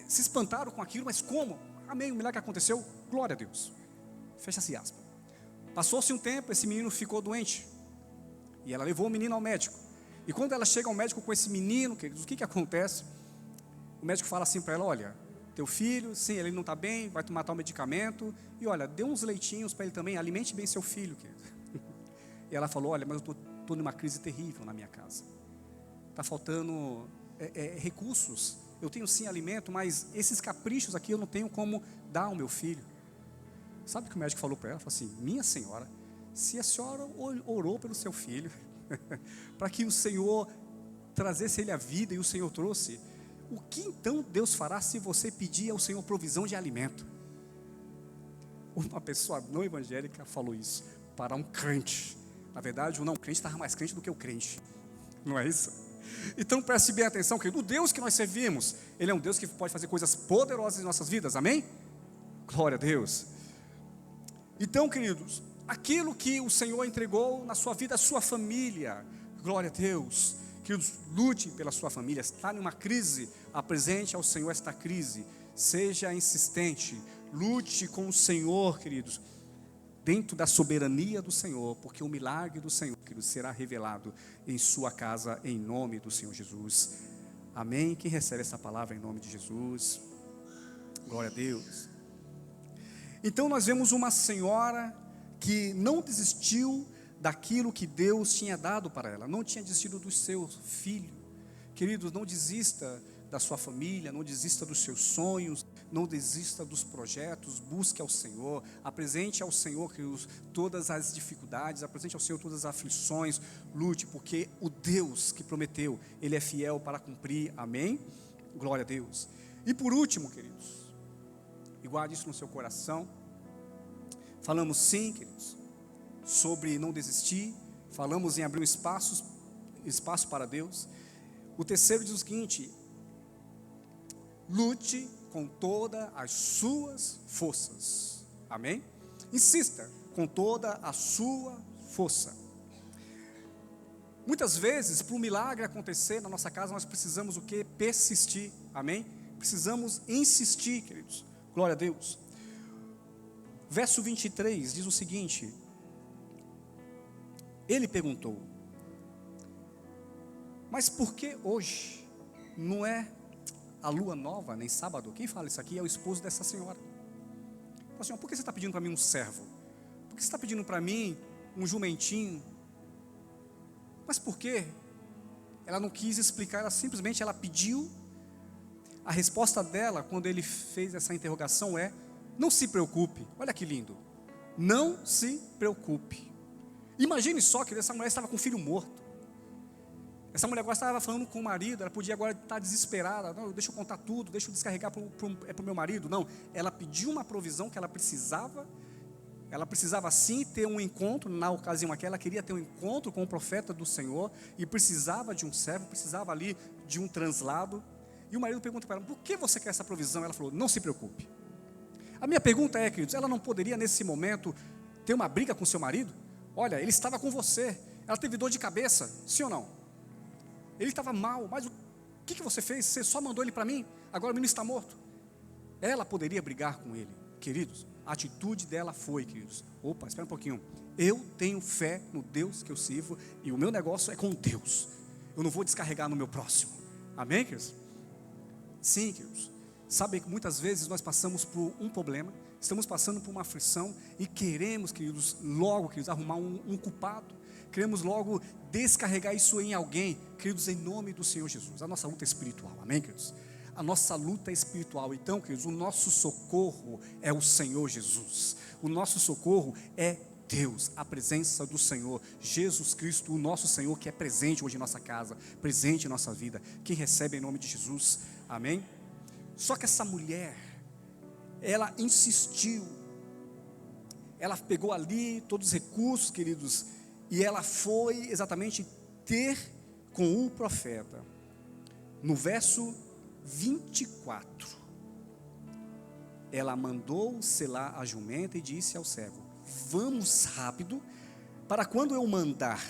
se espantaram com aquilo, mas como? Amém, o milagre aconteceu, glória a Deus. Fecha-se aspas. Passou-se um tempo, esse menino ficou doente. E ela levou o menino ao médico. E quando ela chega ao médico com esse menino, queridos, o que acontece? O médico fala assim para ela: olha, teu filho, sim, ele não está bem, vai tomar tal medicamento. E olha, dê uns leitinhos para ele também, alimente bem seu filho, querido. E ela falou: olha, mas eu estou numa crise terrível na minha casa. Está faltando recursos. Eu tenho sim alimento, mas esses caprichos aqui eu não tenho como dar ao meu filho. Sabe o que o médico falou para ela? Falou assim: minha senhora, se a senhora orou pelo seu filho, para que o Senhor trazesse ele à vida, e o Senhor trouxe, o que então Deus fará se você pedir ao Senhor provisão de alimento? Uma pessoa não evangélica falou isso para um crente. Na verdade, o não crente estava mais crente do que o crente. Não é isso? Então preste bem atenção, querido. O Deus que nós servimos, Ele é um Deus que pode fazer coisas poderosas em nossas vidas, amém? Glória a Deus. Então, queridos, aquilo que o Senhor entregou na sua vida, a sua família, glória a Deus, queridos, lute pela sua família. Está numa crise, apresente ao Senhor esta crise, seja insistente, lute com o Senhor, queridos, dentro da soberania do Senhor, porque o milagre do Senhor, queridos, será revelado em sua casa, em nome do Senhor Jesus, amém? Quem recebe essa palavra em nome de Jesus, glória a Deus. Então nós vemos uma senhora que não desistiu daquilo que Deus tinha dado para ela, não tinha desistido do seu filho. Queridos, não desista da sua família, não desista dos seus sonhos, não desista dos projetos, busque ao Senhor, apresente ao Senhor todas as dificuldades, apresente ao Senhor todas as aflições, lute, porque o Deus que prometeu, Ele é fiel para cumprir, amém? Glória a Deus. E por último, queridos, e guarde isso no seu coração. Falamos sim, queridos, sobre não desistir. Falamos em abrir um espaço para Deus. O terceiro diz o seguinte: lute com todas as suas forças. Amém? Insista com toda a sua força. Muitas vezes, para um milagre acontecer na nossa casa, nós precisamos o quê? Persistir. Amém? Precisamos insistir, queridos. Glória a Deus. Verso 23 diz o seguinte: ele perguntou: Mas por que hoje não é a lua nova, nem sábado? Quem fala isso aqui é o esposo dessa senhora. Fala, Senhor, por que você está pedindo para mim um servo? Por que você está pedindo para mim um jumentinho? Mas por quê? Ela não quis explicar, ela simplesmente pediu. A resposta dela, quando ele fez essa interrogação, é: não se preocupe. Olha que lindo. Não se preocupe. Imagine só que essa mulher estava com um filho morto. Essa mulher agora estava falando com o marido, ela podia agora estar desesperada. Não, deixa eu contar tudo, deixa eu descarregar para o meu marido. Não, ela pediu uma provisão que ela precisava sim ter um encontro, na ocasião aquela, ela queria ter um encontro com o profeta do Senhor, e precisava de um servo, precisava ali de um translado. E o marido pergunta para ela: por que você quer essa provisão? Ela falou: não se preocupe. A minha pergunta é, queridos, ela não poderia nesse momento ter uma briga com seu marido? Olha, ele estava com você, ela teve dor de cabeça, sim ou não? Ele estava mal, mas o que você fez? Você só mandou ele para mim, agora o menino está morto. Ela poderia brigar com ele, queridos. A atitude dela foi, queridos: opa, espera um pouquinho, eu tenho fé no Deus que eu sirvo, e o meu negócio é com Deus, eu não vou descarregar no meu próximo. Amém, queridos? Sim, queridos. Sabe que muitas vezes nós passamos por um problema, estamos passando por uma aflição, e queremos, queridos, logo, queridos, arrumar um culpado. Queremos logo descarregar isso em alguém, queridos, em nome do Senhor Jesus. A nossa luta é espiritual, amém, queridos? A nossa luta é espiritual. Então, queridos, o nosso socorro é o Senhor Jesus. O nosso socorro é Deus, a presença do Senhor, Jesus Cristo, o nosso Senhor, que é presente hoje em nossa casa, presente em nossa vida. Quem recebe em nome de Jesus, amém? Só que essa mulher, ela insistiu, ela pegou ali todos os recursos, queridos, e ela foi exatamente ter com o profeta. No verso 24, ela mandou selar a jumenta e disse ao servo: vamos rápido, para quando eu mandar,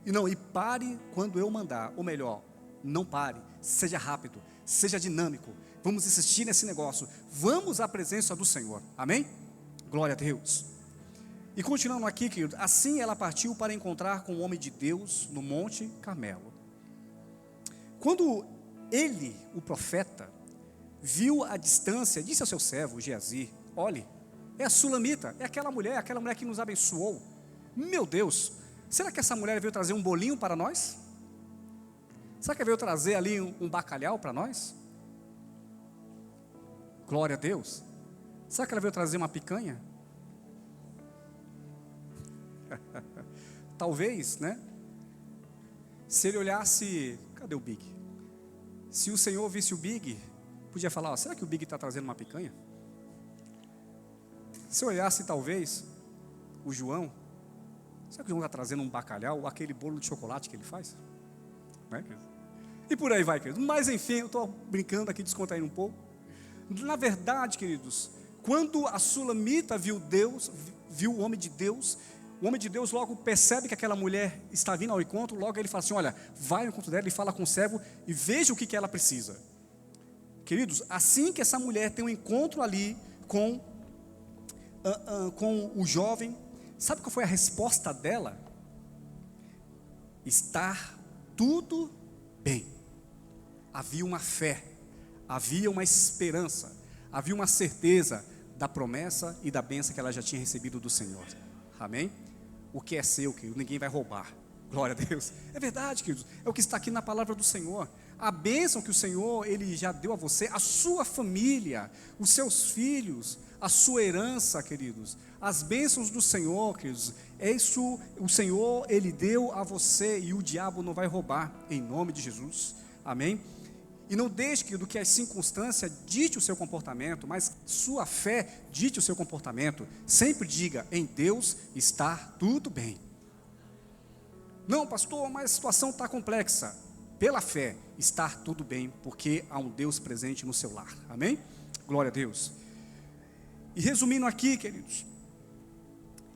e pare quando eu mandar. Ou melhor, não pare, seja rápido, seja dinâmico. Vamos insistir nesse negócio, vamos à presença do Senhor, amém? Glória a Deus. E continuando aqui, querido, assim ela partiu para encontrar com o homem de Deus no Monte Carmelo. Quando ele, o profeta, viu a distância, disse ao seu servo Geazi: olhe, é a Sulamita, é aquela mulher que nos abençoou. Meu Deus, será que essa mulher veio trazer um bolinho para nós? Será que veio trazer ali um bacalhau para nós? Glória a Deus. Será que ela veio trazer uma picanha? Talvez, né? Se ele olhasse, cadê o Big? Se o Senhor visse o Big, podia falar: será que o Big está trazendo uma picanha? Se olhasse talvez o João, será que o João está trazendo um bacalhau, ou aquele bolo de chocolate que ele faz? Não é, querido? E por aí vai, querido. Mas enfim, eu estou brincando aqui, descontraindo um pouco. Na verdade, queridos, quando a Sulamita viu o homem de Deus, o homem de Deus logo percebe que aquela mulher está vindo ao encontro. Logo ele fala assim: olha, vai ao encontro dela e fala com o servo e veja o que ela precisa. Queridos, assim que essa mulher tem um encontro ali com o jovem, sabe qual foi a resposta dela? Estar tudo bem. Havia uma fé, havia uma esperança, havia uma certeza da promessa e da bênção que ela já tinha recebido do Senhor. Amém? O que é seu, querido, ninguém vai roubar. Glória a Deus. É verdade, queridos, é o que está aqui na palavra do Senhor. A bênção que o Senhor, Ele já deu a você, a sua família, os seus filhos, a sua herança, queridos. As bênçãos do Senhor, queridos, isso o Senhor, Ele deu a você, e o diabo não vai roubar, em nome de Jesus. Amém? E não deixe, querido, que as circunstâncias dite o seu comportamento, mas sua fé dite o seu comportamento. Sempre diga: em Deus está tudo bem. Não, pastor, mas a situação está complexa. Pela fé, está tudo bem, porque há um Deus presente no seu lar. Amém? Glória a Deus. E resumindo aqui, queridos,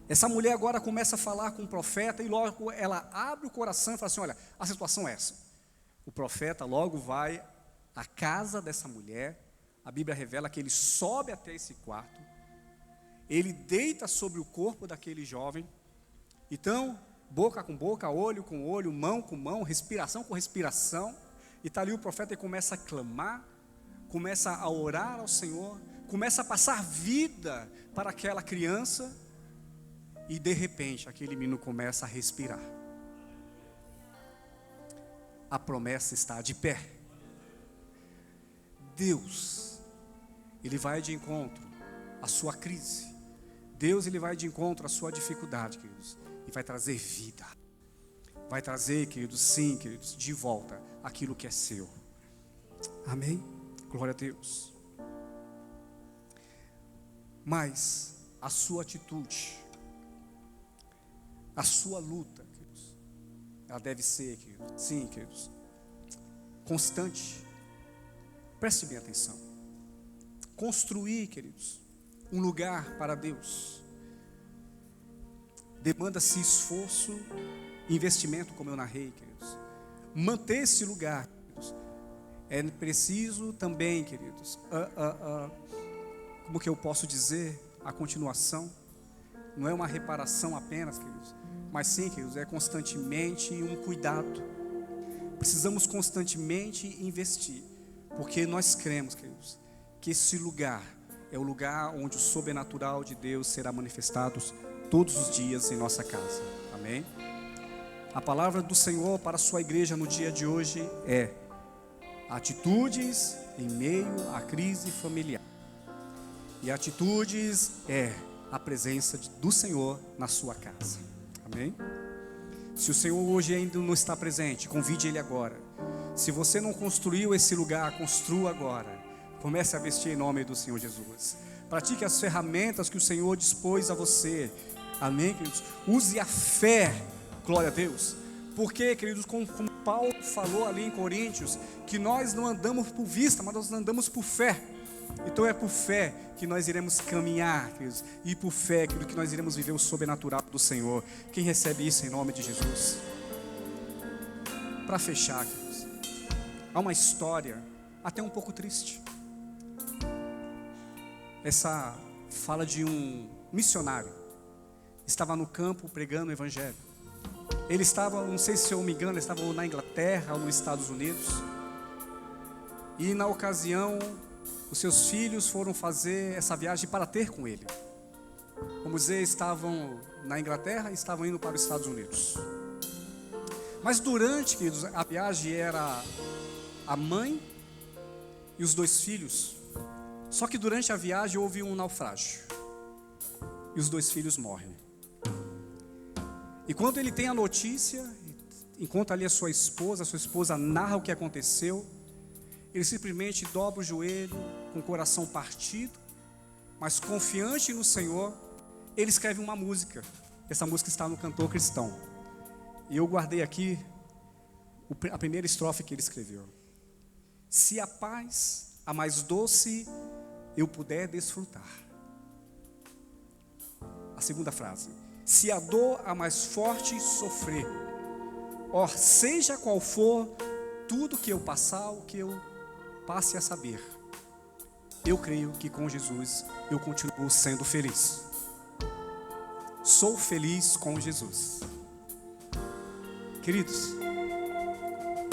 essa mulher agora começa a falar com o profeta, e logo ela abre o coração e fala assim: olha, a situação é essa. O profeta logo vai à casa dessa mulher. A Bíblia revela que ele sobe até esse quarto, ele deita sobre o corpo daquele jovem. Então, boca com boca, olho com olho, mão com mão, respiração com respiração. E está ali o profeta e começa a clamar, começa a orar ao Senhor, começa a passar vida para aquela criança. E de repente aquele menino começa a respirar. A promessa está de pé. Deus, Ele vai de encontro à sua crise. Deus, Ele vai de encontro à sua dificuldade, queridos. E vai trazer vida. Vai trazer, queridos, sim, queridos, de volta aquilo que é seu. Amém? Glória a Deus. Mas a sua atitude, a sua luta, queridos, ela deve ser, queridos, sim, queridos, constante. Preste bem atenção. Construir, queridos, um lugar para Deus demanda-se esforço, investimento, como eu narrei, queridos. Manter esse lugar, queridos, é preciso também, queridos, como que eu posso dizer, a continuação, não é uma reparação apenas, queridos, mas sim, queridos, é constantemente um cuidado. Precisamos constantemente investir, porque nós cremos, queridos, que esse lugar é o lugar onde o sobrenatural de Deus será manifestado todos os dias em nossa casa. Amém? A palavra do Senhor para a sua igreja no dia de hoje é: atitudes em meio à crise familiar. E atitudes é a presença do Senhor na sua casa. Amém? Se o Senhor hoje ainda não está presente, convide Ele agora. Se você não construiu esse lugar, construa agora. Comece a vestir em nome do Senhor Jesus. Pratique as ferramentas que o Senhor dispôs a você. Amém, queridos? Use a fé. Glória a Deus. Porque, queridos, como Paulo falou ali em Coríntios, que nós não andamos por vista, mas nós andamos por fé. Então é por fé que nós iremos caminhar, queridos, e por fé, queridos, que nós iremos viver o sobrenatural do Senhor. Quem recebe isso em nome de Jesus? Para fechar, queridos, há uma história até um pouco triste. Essa fala de um missionário. Estava no campo pregando o evangelho. Ele estava, não sei se eu me engano, ele estava na Inglaterra ou nos Estados Unidos. E na ocasião, os seus filhos foram fazer essa viagem para ter com ele. Vamos dizer, estavam na Inglaterra e estavam indo para os Estados Unidos. Mas durante, queridos, a viagem era a mãe e os 2 filhos. Só que durante a viagem houve um naufrágio. E os 2 filhos morrem. E quando ele tem a notícia, encontra ali a sua esposa narra o que aconteceu. Ele simplesmente dobra o joelho, com o coração partido, mas confiante no Senhor. Ele escreve uma música. Essa música está no Cantor Cristão. E eu guardei aqui a primeira estrofe que ele escreveu. Se a paz, a mais doce, eu puder desfrutar. A segunda frase. Se a dor, a mais forte, sofrer. Or, seja qual for tudo que eu passar, o que eu passe a saber, eu creio que com Jesus eu continuo sendo feliz. Sou feliz com Jesus. Queridos,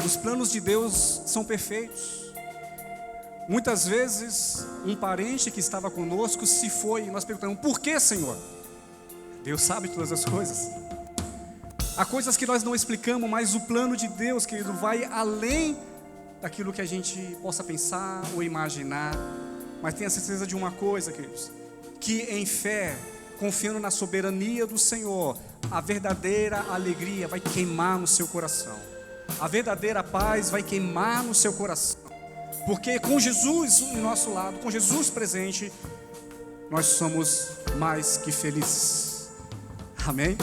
os planos de Deus são perfeitos. Muitas vezes um parente que estava conosco se foi e nós perguntamos: por que, Senhor? Deus sabe todas as coisas. Há coisas que nós não explicamos, mas o plano de Deus, querido, vai além daquilo que a gente possa pensar ou imaginar. Mas tenha certeza de uma coisa, queridos, que em fé, confiando na soberania do Senhor, a verdadeira alegria vai queimar no seu coração. A verdadeira paz vai queimar no seu coração. Porque com Jesus em nosso lado, com Jesus presente, nós somos mais que felizes. Amém?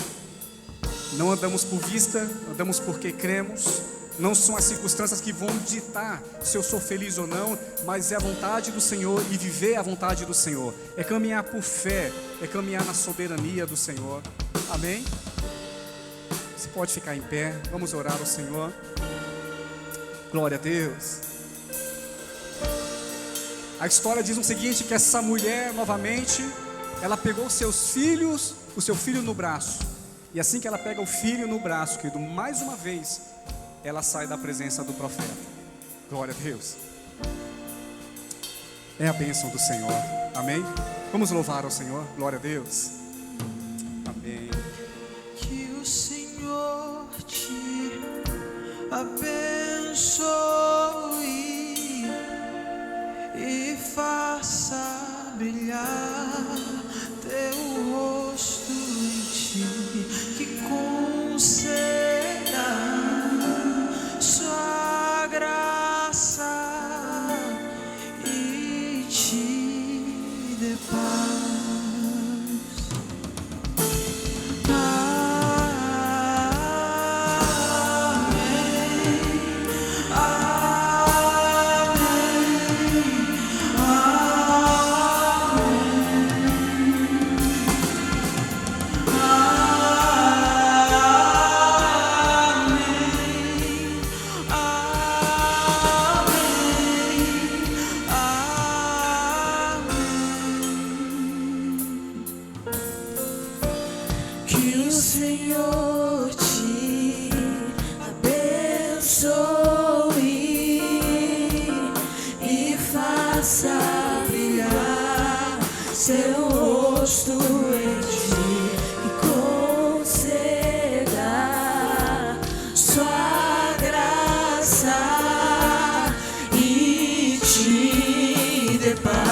Não andamos por vista, andamos porque cremos. Não são as circunstâncias que vão ditar se eu sou feliz ou não, mas é a vontade do Senhor e viver a vontade do Senhor. É caminhar por fé, é caminhar na soberania do Senhor. Amém? Você pode ficar em pé, vamos orar ao Senhor. Glória a Deus. A história diz o seguinte, que essa mulher novamente, ela pegou seus filhos, o seu filho no braço, E assim que ela pega o filho no braço, querido, mais uma vez, ela sai da presença do profeta. Glória a Deus. É a bênção do Senhor. Amém? Vamos louvar ao Senhor. Glória a Deus. Amém. Que o Senhor te abençoe e faça brilhar teu rosto em ti, que conceda sua graça e te dê paz. Que o Senhor te abençoe e faça brilhar seu rosto em ti e conceda sua graça e te dê paz.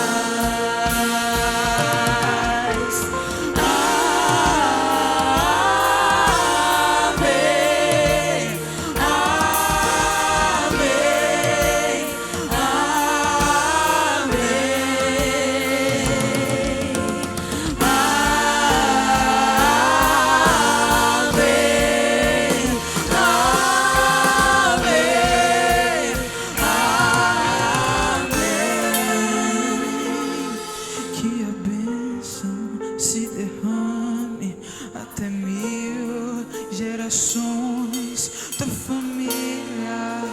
Que a bênção se derrame até 1000 gerações, tua família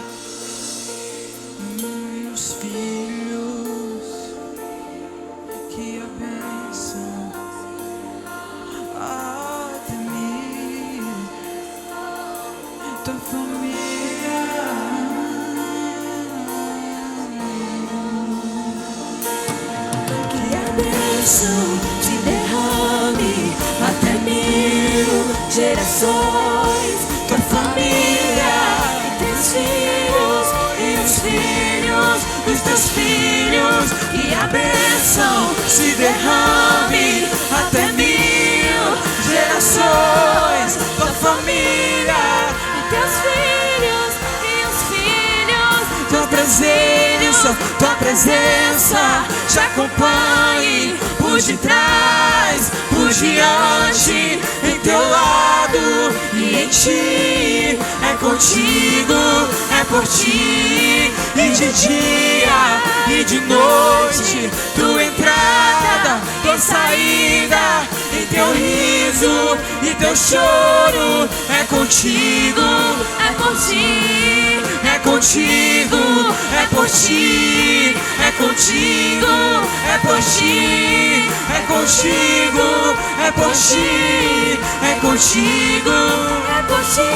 e os filhos. Que a bênção até 1000, tua família. Que a bênção te derrame até 1000 gerações, tua família e teus filhos e os filhos dos teus filhos. Que a bênção se derrame até 1000 gerações, tua família e teus filhos e os filhos. Tua presença te acompanhe por detrás, por diante, em teu lado e em ti. É contigo, é por ti, e de dia e de noite, tua entrada, tua saída, em teu riso e teu choro. É contigo, É por ti, é contigo, é por ti, é contigo, é por ti, é contigo, é por ti, é contigo, é por ti.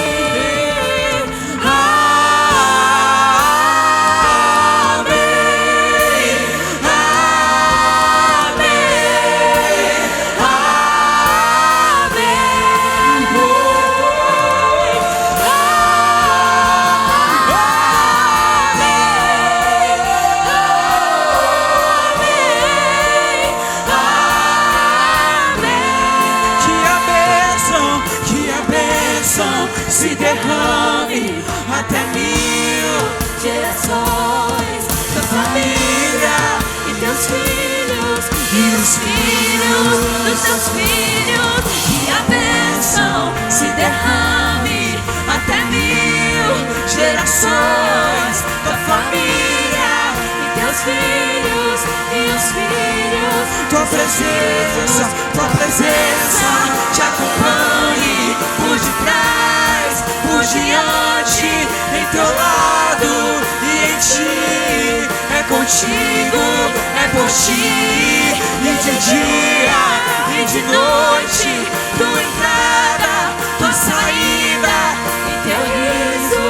Se derrame até 1000 Gerações, tua família e teus filhos e os filhos dos teus filhos. Que a bênção se derrame até 1000 gerações, tua família e teus filhos e os filhos. tua presença te acompanhe por detrás, por diante, em teu lado e em ti. É contigo, é por ti, e de dia e de noite, tua entrada, saída, em teu riso,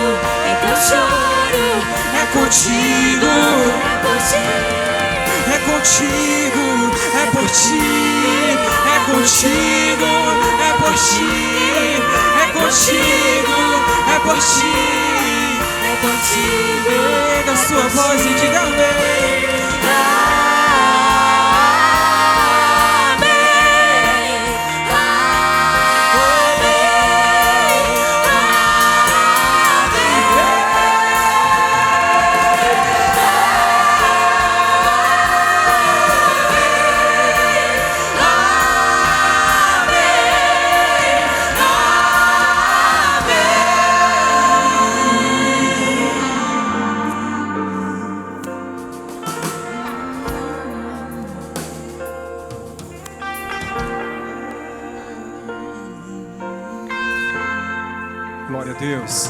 em teu choro. é contigo, É por ti, é contigo, é por ti, é contigo, é por ti, é contigo, é por ti. é contigo. Pega a sua voz e diga amém. Glória a Deus.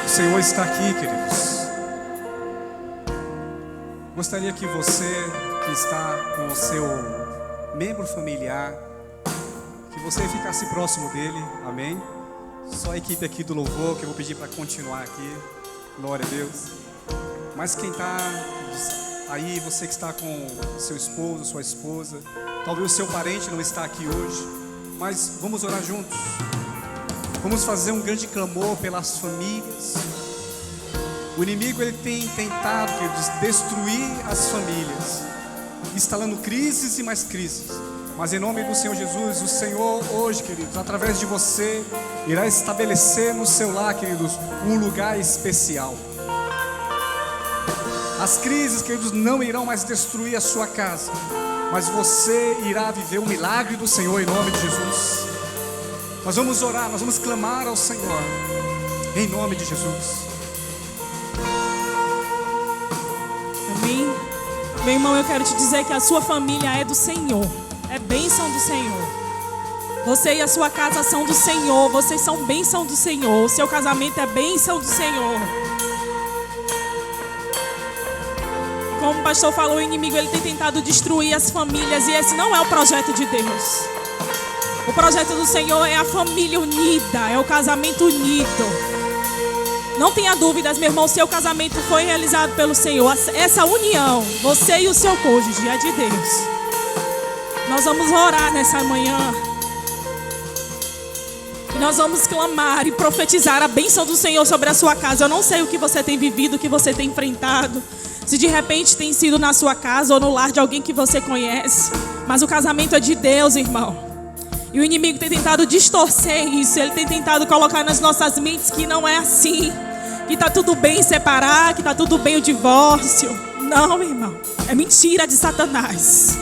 O Senhor está aqui, queridos. Gostaria que você que está com o seu membro familiar, que você ficasse próximo dele, amém? Só a equipe aqui do louvor que eu vou pedir para continuar aqui. Glória a Deus. Mas quem está aí, você que está com seu esposo, sua esposa, talvez o seu parente não está aqui hoje, mas vamos orar juntos. Vamos fazer um grande clamor pelas famílias. O inimigo ele tem tentado, queridos, destruir as famílias, instalando crises e mais crises. Mas em nome do Senhor Jesus, o Senhor hoje, queridos, através de você, irá estabelecer no seu lar, queridos, um lugar especial. As crises, queridos, não irão mais destruir a sua casa, mas você irá viver o milagre do Senhor em nome de Jesus. Nós vamos orar, nós vamos clamar ao Senhor, em nome de Jesus. Amém? Meu irmão, eu quero te dizer que a sua família é do Senhor, é bênção do Senhor. Você e a sua casa são do Senhor, vocês são bênção do Senhor. O seu casamento é bênção do Senhor. Como o pastor falou, o inimigo ele tem tentado destruir as famílias, e esse não é o projeto de Deus. O projeto do Senhor é a família unida, é o casamento unido. Não tenha dúvidas, meu irmão, seu casamento foi realizado pelo Senhor. Essa união, você e o seu cônjuge, é de Deus. Nós vamos orar nessa manhã. E nós vamos clamar e profetizar a bênção do Senhor sobre a sua casa. Eu não sei o que você tem vivido, o que você tem enfrentado. Se de repente tem sido na sua casa ou no lar de alguém que você conhece. Mas o casamento é de Deus, irmão. E o inimigo tem tentado distorcer isso. Ele tem tentado colocar nas nossas mentes que não é assim, que está tudo bem separar, que está tudo bem o divórcio. Não, irmão, é mentira de Satanás.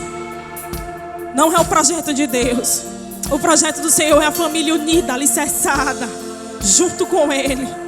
Não é o projeto de Deus. O projeto do Senhor é a família unida, alicerçada, junto com Ele.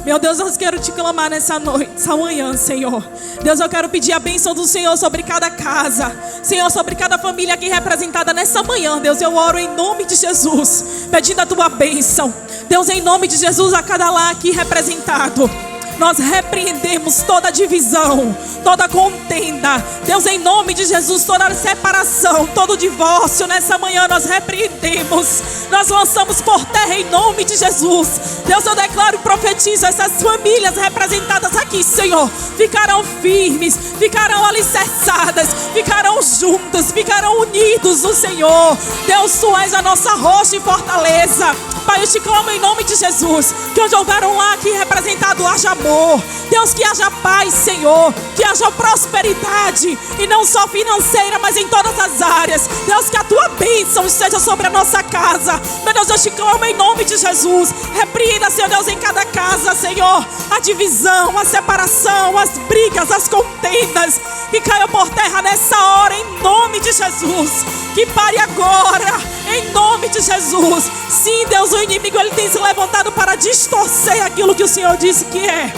Meu Deus, eu quero te clamar nessa noite, essa manhã, Senhor. Deus, eu quero pedir a bênção do Senhor sobre cada casa, Senhor, sobre cada família aqui representada nessa manhã. Deus, eu oro em nome de Jesus, pedindo a tua bênção. Deus, em nome de Jesus, a cada lar aqui representado, nós repreendemos toda divisão, toda contenda. Deus, em nome de Jesus, toda separação, todo divórcio, nessa manhã nós repreendemos. Nós lançamos por terra em nome de Jesus. Deus, eu declaro e profetizo, essas famílias representadas aqui, Senhor, ficarão firmes, ficarão alicerçadas, ficarão juntas, ficarão unidos no Senhor. Deus, tu és a nossa rocha e fortaleza. Pai, eu te clamo em nome de Jesus, que onde houver um lar aqui representado, haja amor. Deus, que haja paz, Senhor, que haja prosperidade, e não só financeira, mas em todas as áreas. Deus, que a tua bênção esteja sobre a nossa casa. Meu Deus, eu te clamo em nome de Jesus. Repreenda, Senhor Deus, em cada casa, Senhor, a divisão, a separação, as brigas, as contendas, que caia por terra nessa hora, em nome de Jesus. Que pare agora, em nome de Jesus. Sim, Deus, o inimigo ele tem se levantado para distorcer aquilo que o Senhor disse que é.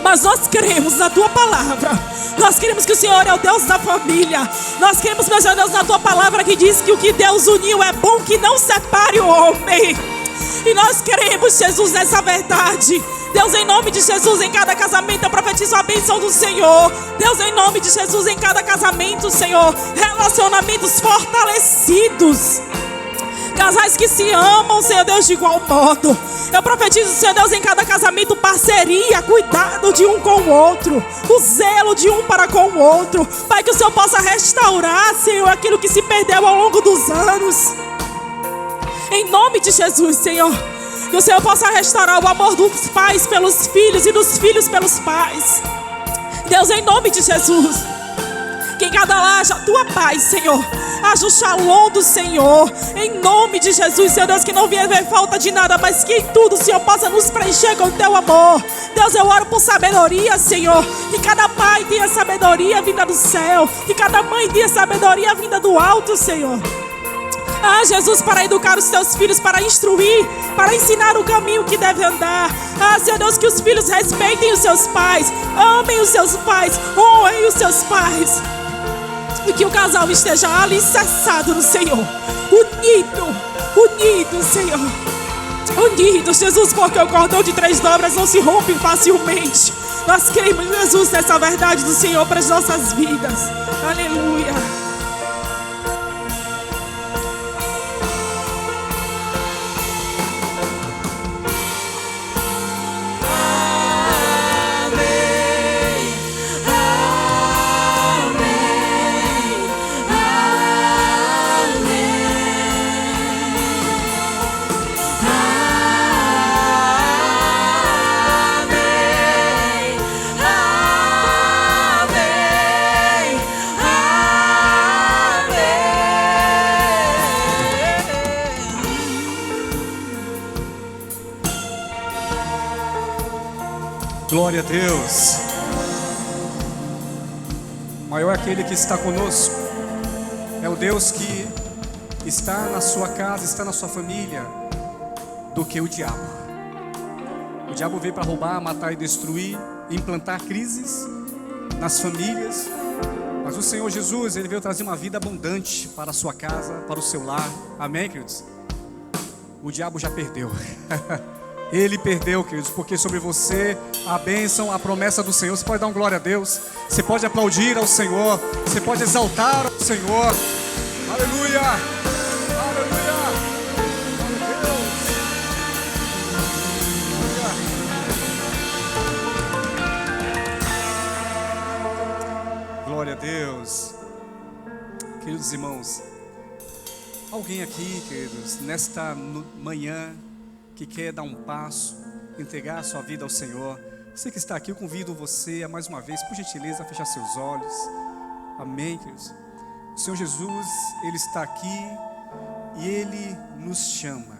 Mas nós cremos na tua palavra. Nós cremos que o Senhor é o Deus da família. Nós cremos, meu Deus, na tua palavra que diz que o que Deus uniu é bom que não separe o homem. E nós queremos, Jesus, nessa verdade. Deus, em nome de Jesus, em cada casamento eu profetizo a bênção do Senhor. Deus, em nome de Jesus, em cada casamento, Senhor, relacionamentos fortalecidos. Casais que se amam, Senhor Deus, de igual modo. Eu profetizo, Senhor Deus, em cada casamento, parceria, cuidado de um com o outro, o zelo de um para com o outro. Pai, que o Senhor possa restaurar, Senhor, aquilo que se perdeu ao longo dos anos. Em nome de Jesus, Senhor. Que o Senhor possa restaurar o amor dos pais pelos filhos e dos filhos pelos pais. Deus, em nome de Jesus. Que em cada lar haja a tua paz, Senhor. Haja o shalom do Senhor. Em nome de Jesus, Senhor Deus, que não venha haver falta de nada, mas que em tudo o Senhor possa nos preencher com o teu amor. Deus, eu oro por sabedoria, Senhor. Que cada pai tenha sabedoria vinda do céu. Que cada mãe tenha sabedoria vinda do alto, Senhor. Ah, Jesus, para educar os teus filhos, para instruir, para ensinar o caminho que deve andar. Ah, Senhor Deus, que os filhos respeitem os seus pais, amem os seus pais, honrem os seus pais. E que o casal esteja alicerçado no Senhor, unido, Senhor. Unidos, Jesus, porque o cordão de 3 dobras não se rompe facilmente. Nós cremos, Jesus, nessa verdade do Senhor para as nossas vidas. Aleluia. Glória a Deus. Maior é aquele que está conosco. É o Deus que está na sua casa, está na sua família, do que o diabo. O diabo veio para roubar, matar e destruir, implantar crises nas famílias. Mas o Senhor Jesus, Ele veio trazer uma vida abundante para a sua casa, para o seu lar. Amém, queridos? O diabo já perdeu. Ele perdeu, queridos, porque sobre você a bênção, a promessa do Senhor. Você pode dar um glória a Deus, você pode aplaudir ao Senhor, você pode exaltar ao Senhor. Aleluia, aleluia, glória a Deus. Queridos irmãos, alguém aqui, queridos, nesta manhã, que quer dar um passo, entregar a sua vida ao Senhor. Você que está aqui, eu convido você a mais uma vez, por gentileza, a fechar seus olhos. Amém, queridos? O Senhor Jesus, Ele está aqui e Ele nos chama.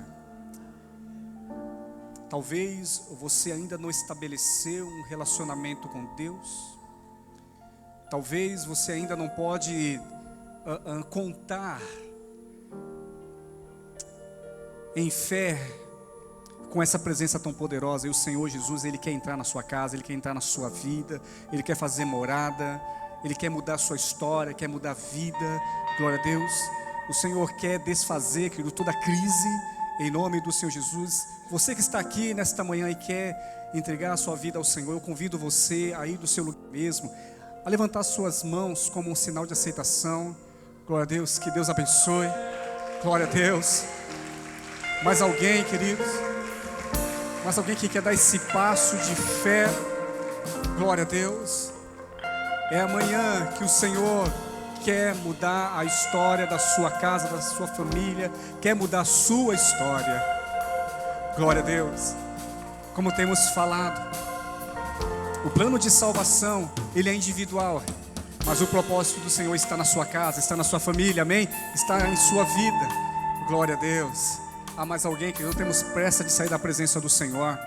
Talvez você ainda não estabeleceu um relacionamento com Deus. Talvez você ainda não pode contar em fé com essa presença tão poderosa. E o Senhor Jesus, Ele quer entrar na sua casa, Ele quer entrar na sua vida, Ele quer fazer morada, Ele quer mudar a sua história, quer mudar a vida. Glória a Deus. O Senhor quer desfazer, querido, toda crise, em nome do Senhor Jesus. Você que está aqui nesta manhã e quer entregar a sua vida ao Senhor, eu convido você a ir do seu lugar mesmo, a levantar suas mãos como um sinal de aceitação. Glória a Deus, que Deus abençoe. Glória a Deus. Mais alguém, queridos? Mas alguém que quer dar esse passo de fé? Glória a Deus. É amanhã que o Senhor quer mudar a história da sua casa, da sua família, quer mudar a sua história. Glória a Deus. Como temos falado, o plano de salvação, ele é individual, mas o propósito do Senhor está na sua casa, está na sua família, amém? Está em sua vida. Glória a Deus. Há mais alguém que não temos pressa de sair da presença do Senhor?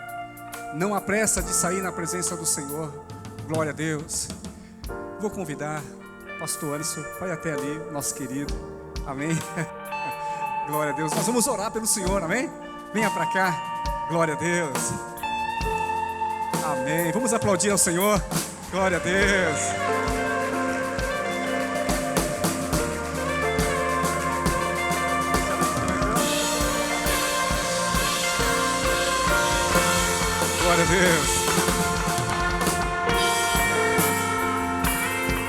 Não há pressa de sair na presença do Senhor. Glória a Deus. Vou convidar o pastor Anderson, vai até ali, nosso querido. Amém. Glória a Deus. Nós vamos orar pelo Senhor, amém? Venha para cá. Glória a Deus. Amém. Vamos aplaudir ao Senhor. Glória a Deus. Glória a Deus.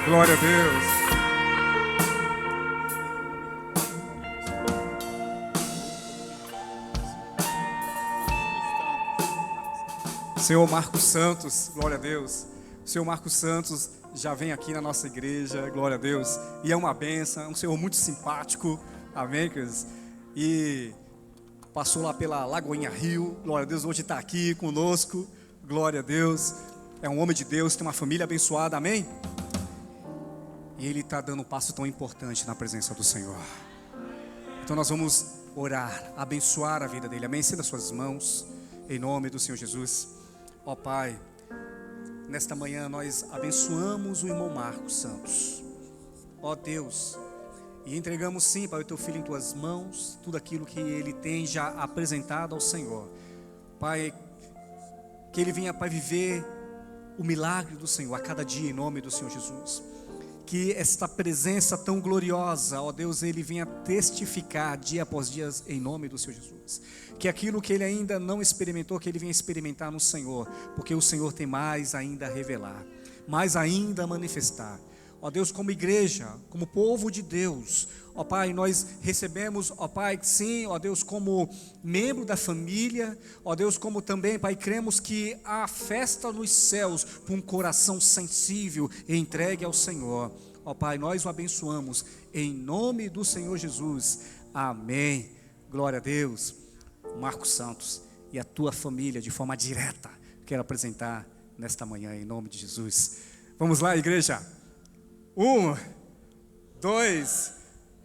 Glória a Deus. Senhor Marcos Santos, glória a Deus. O Senhor Marcos Santos já vem aqui na nossa igreja, glória a Deus. E é uma bênção, é um Senhor muito simpático, amém, queridos? E passou lá pela Lagoinha Rio, glória a Deus, hoje está aqui conosco, glória a Deus. É um homem de Deus, tem uma família abençoada, amém? E ele está dando um passo tão importante na presença do Senhor. Então nós vamos orar, abençoar a vida dele, amém? Estenda suas mãos, em nome do Senhor Jesus. Ó Pai, nesta manhã nós abençoamos o irmão Marcos Santos, ó Deus, e entregamos sim, Pai, o teu filho em tuas mãos, tudo aquilo que ele tem já apresentado ao Senhor. Pai, que ele venha, Pai, viver o milagre do Senhor a cada dia em nome do Senhor Jesus. Que esta presença tão gloriosa, ó Deus, ele venha testificar dia após dia em nome do Senhor Jesus. Que aquilo que ele ainda não experimentou, que ele venha experimentar no Senhor, porque o Senhor tem mais ainda a revelar, mais ainda a manifestar. Ó Deus, como igreja, como povo de Deus, ó Pai, nós recebemos, ó Pai, sim, ó Deus, como membro da família, ó Deus, como também, Pai, cremos que há festa nos céus por um coração sensível e entregue ao Senhor. Ó Pai, nós o abençoamos em nome do Senhor Jesus, amém. Glória a Deus. Marcos Santos e a tua família de forma direta, quero apresentar nesta manhã em nome de Jesus. Vamos lá, igreja. 1, 2,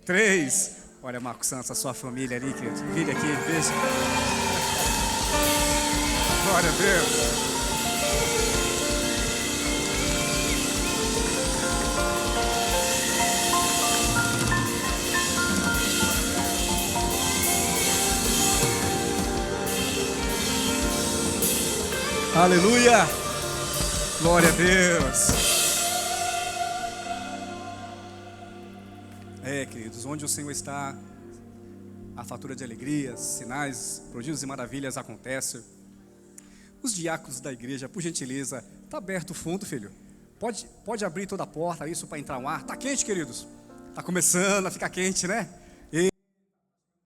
3. Olha, Marcos Santos, a sua família ali, querido. Vire aqui, veja. Glória a Deus. Aleluia. Glória a Deus. Queridos, onde o Senhor está, a fatura de alegrias, sinais, prodígios e maravilhas acontecem. Os diáconos da igreja, por gentileza, está aberto o fundo, filho. Pode abrir toda a porta, isso para entrar um ar. Está quente, queridos? Está começando a ficar quente, né?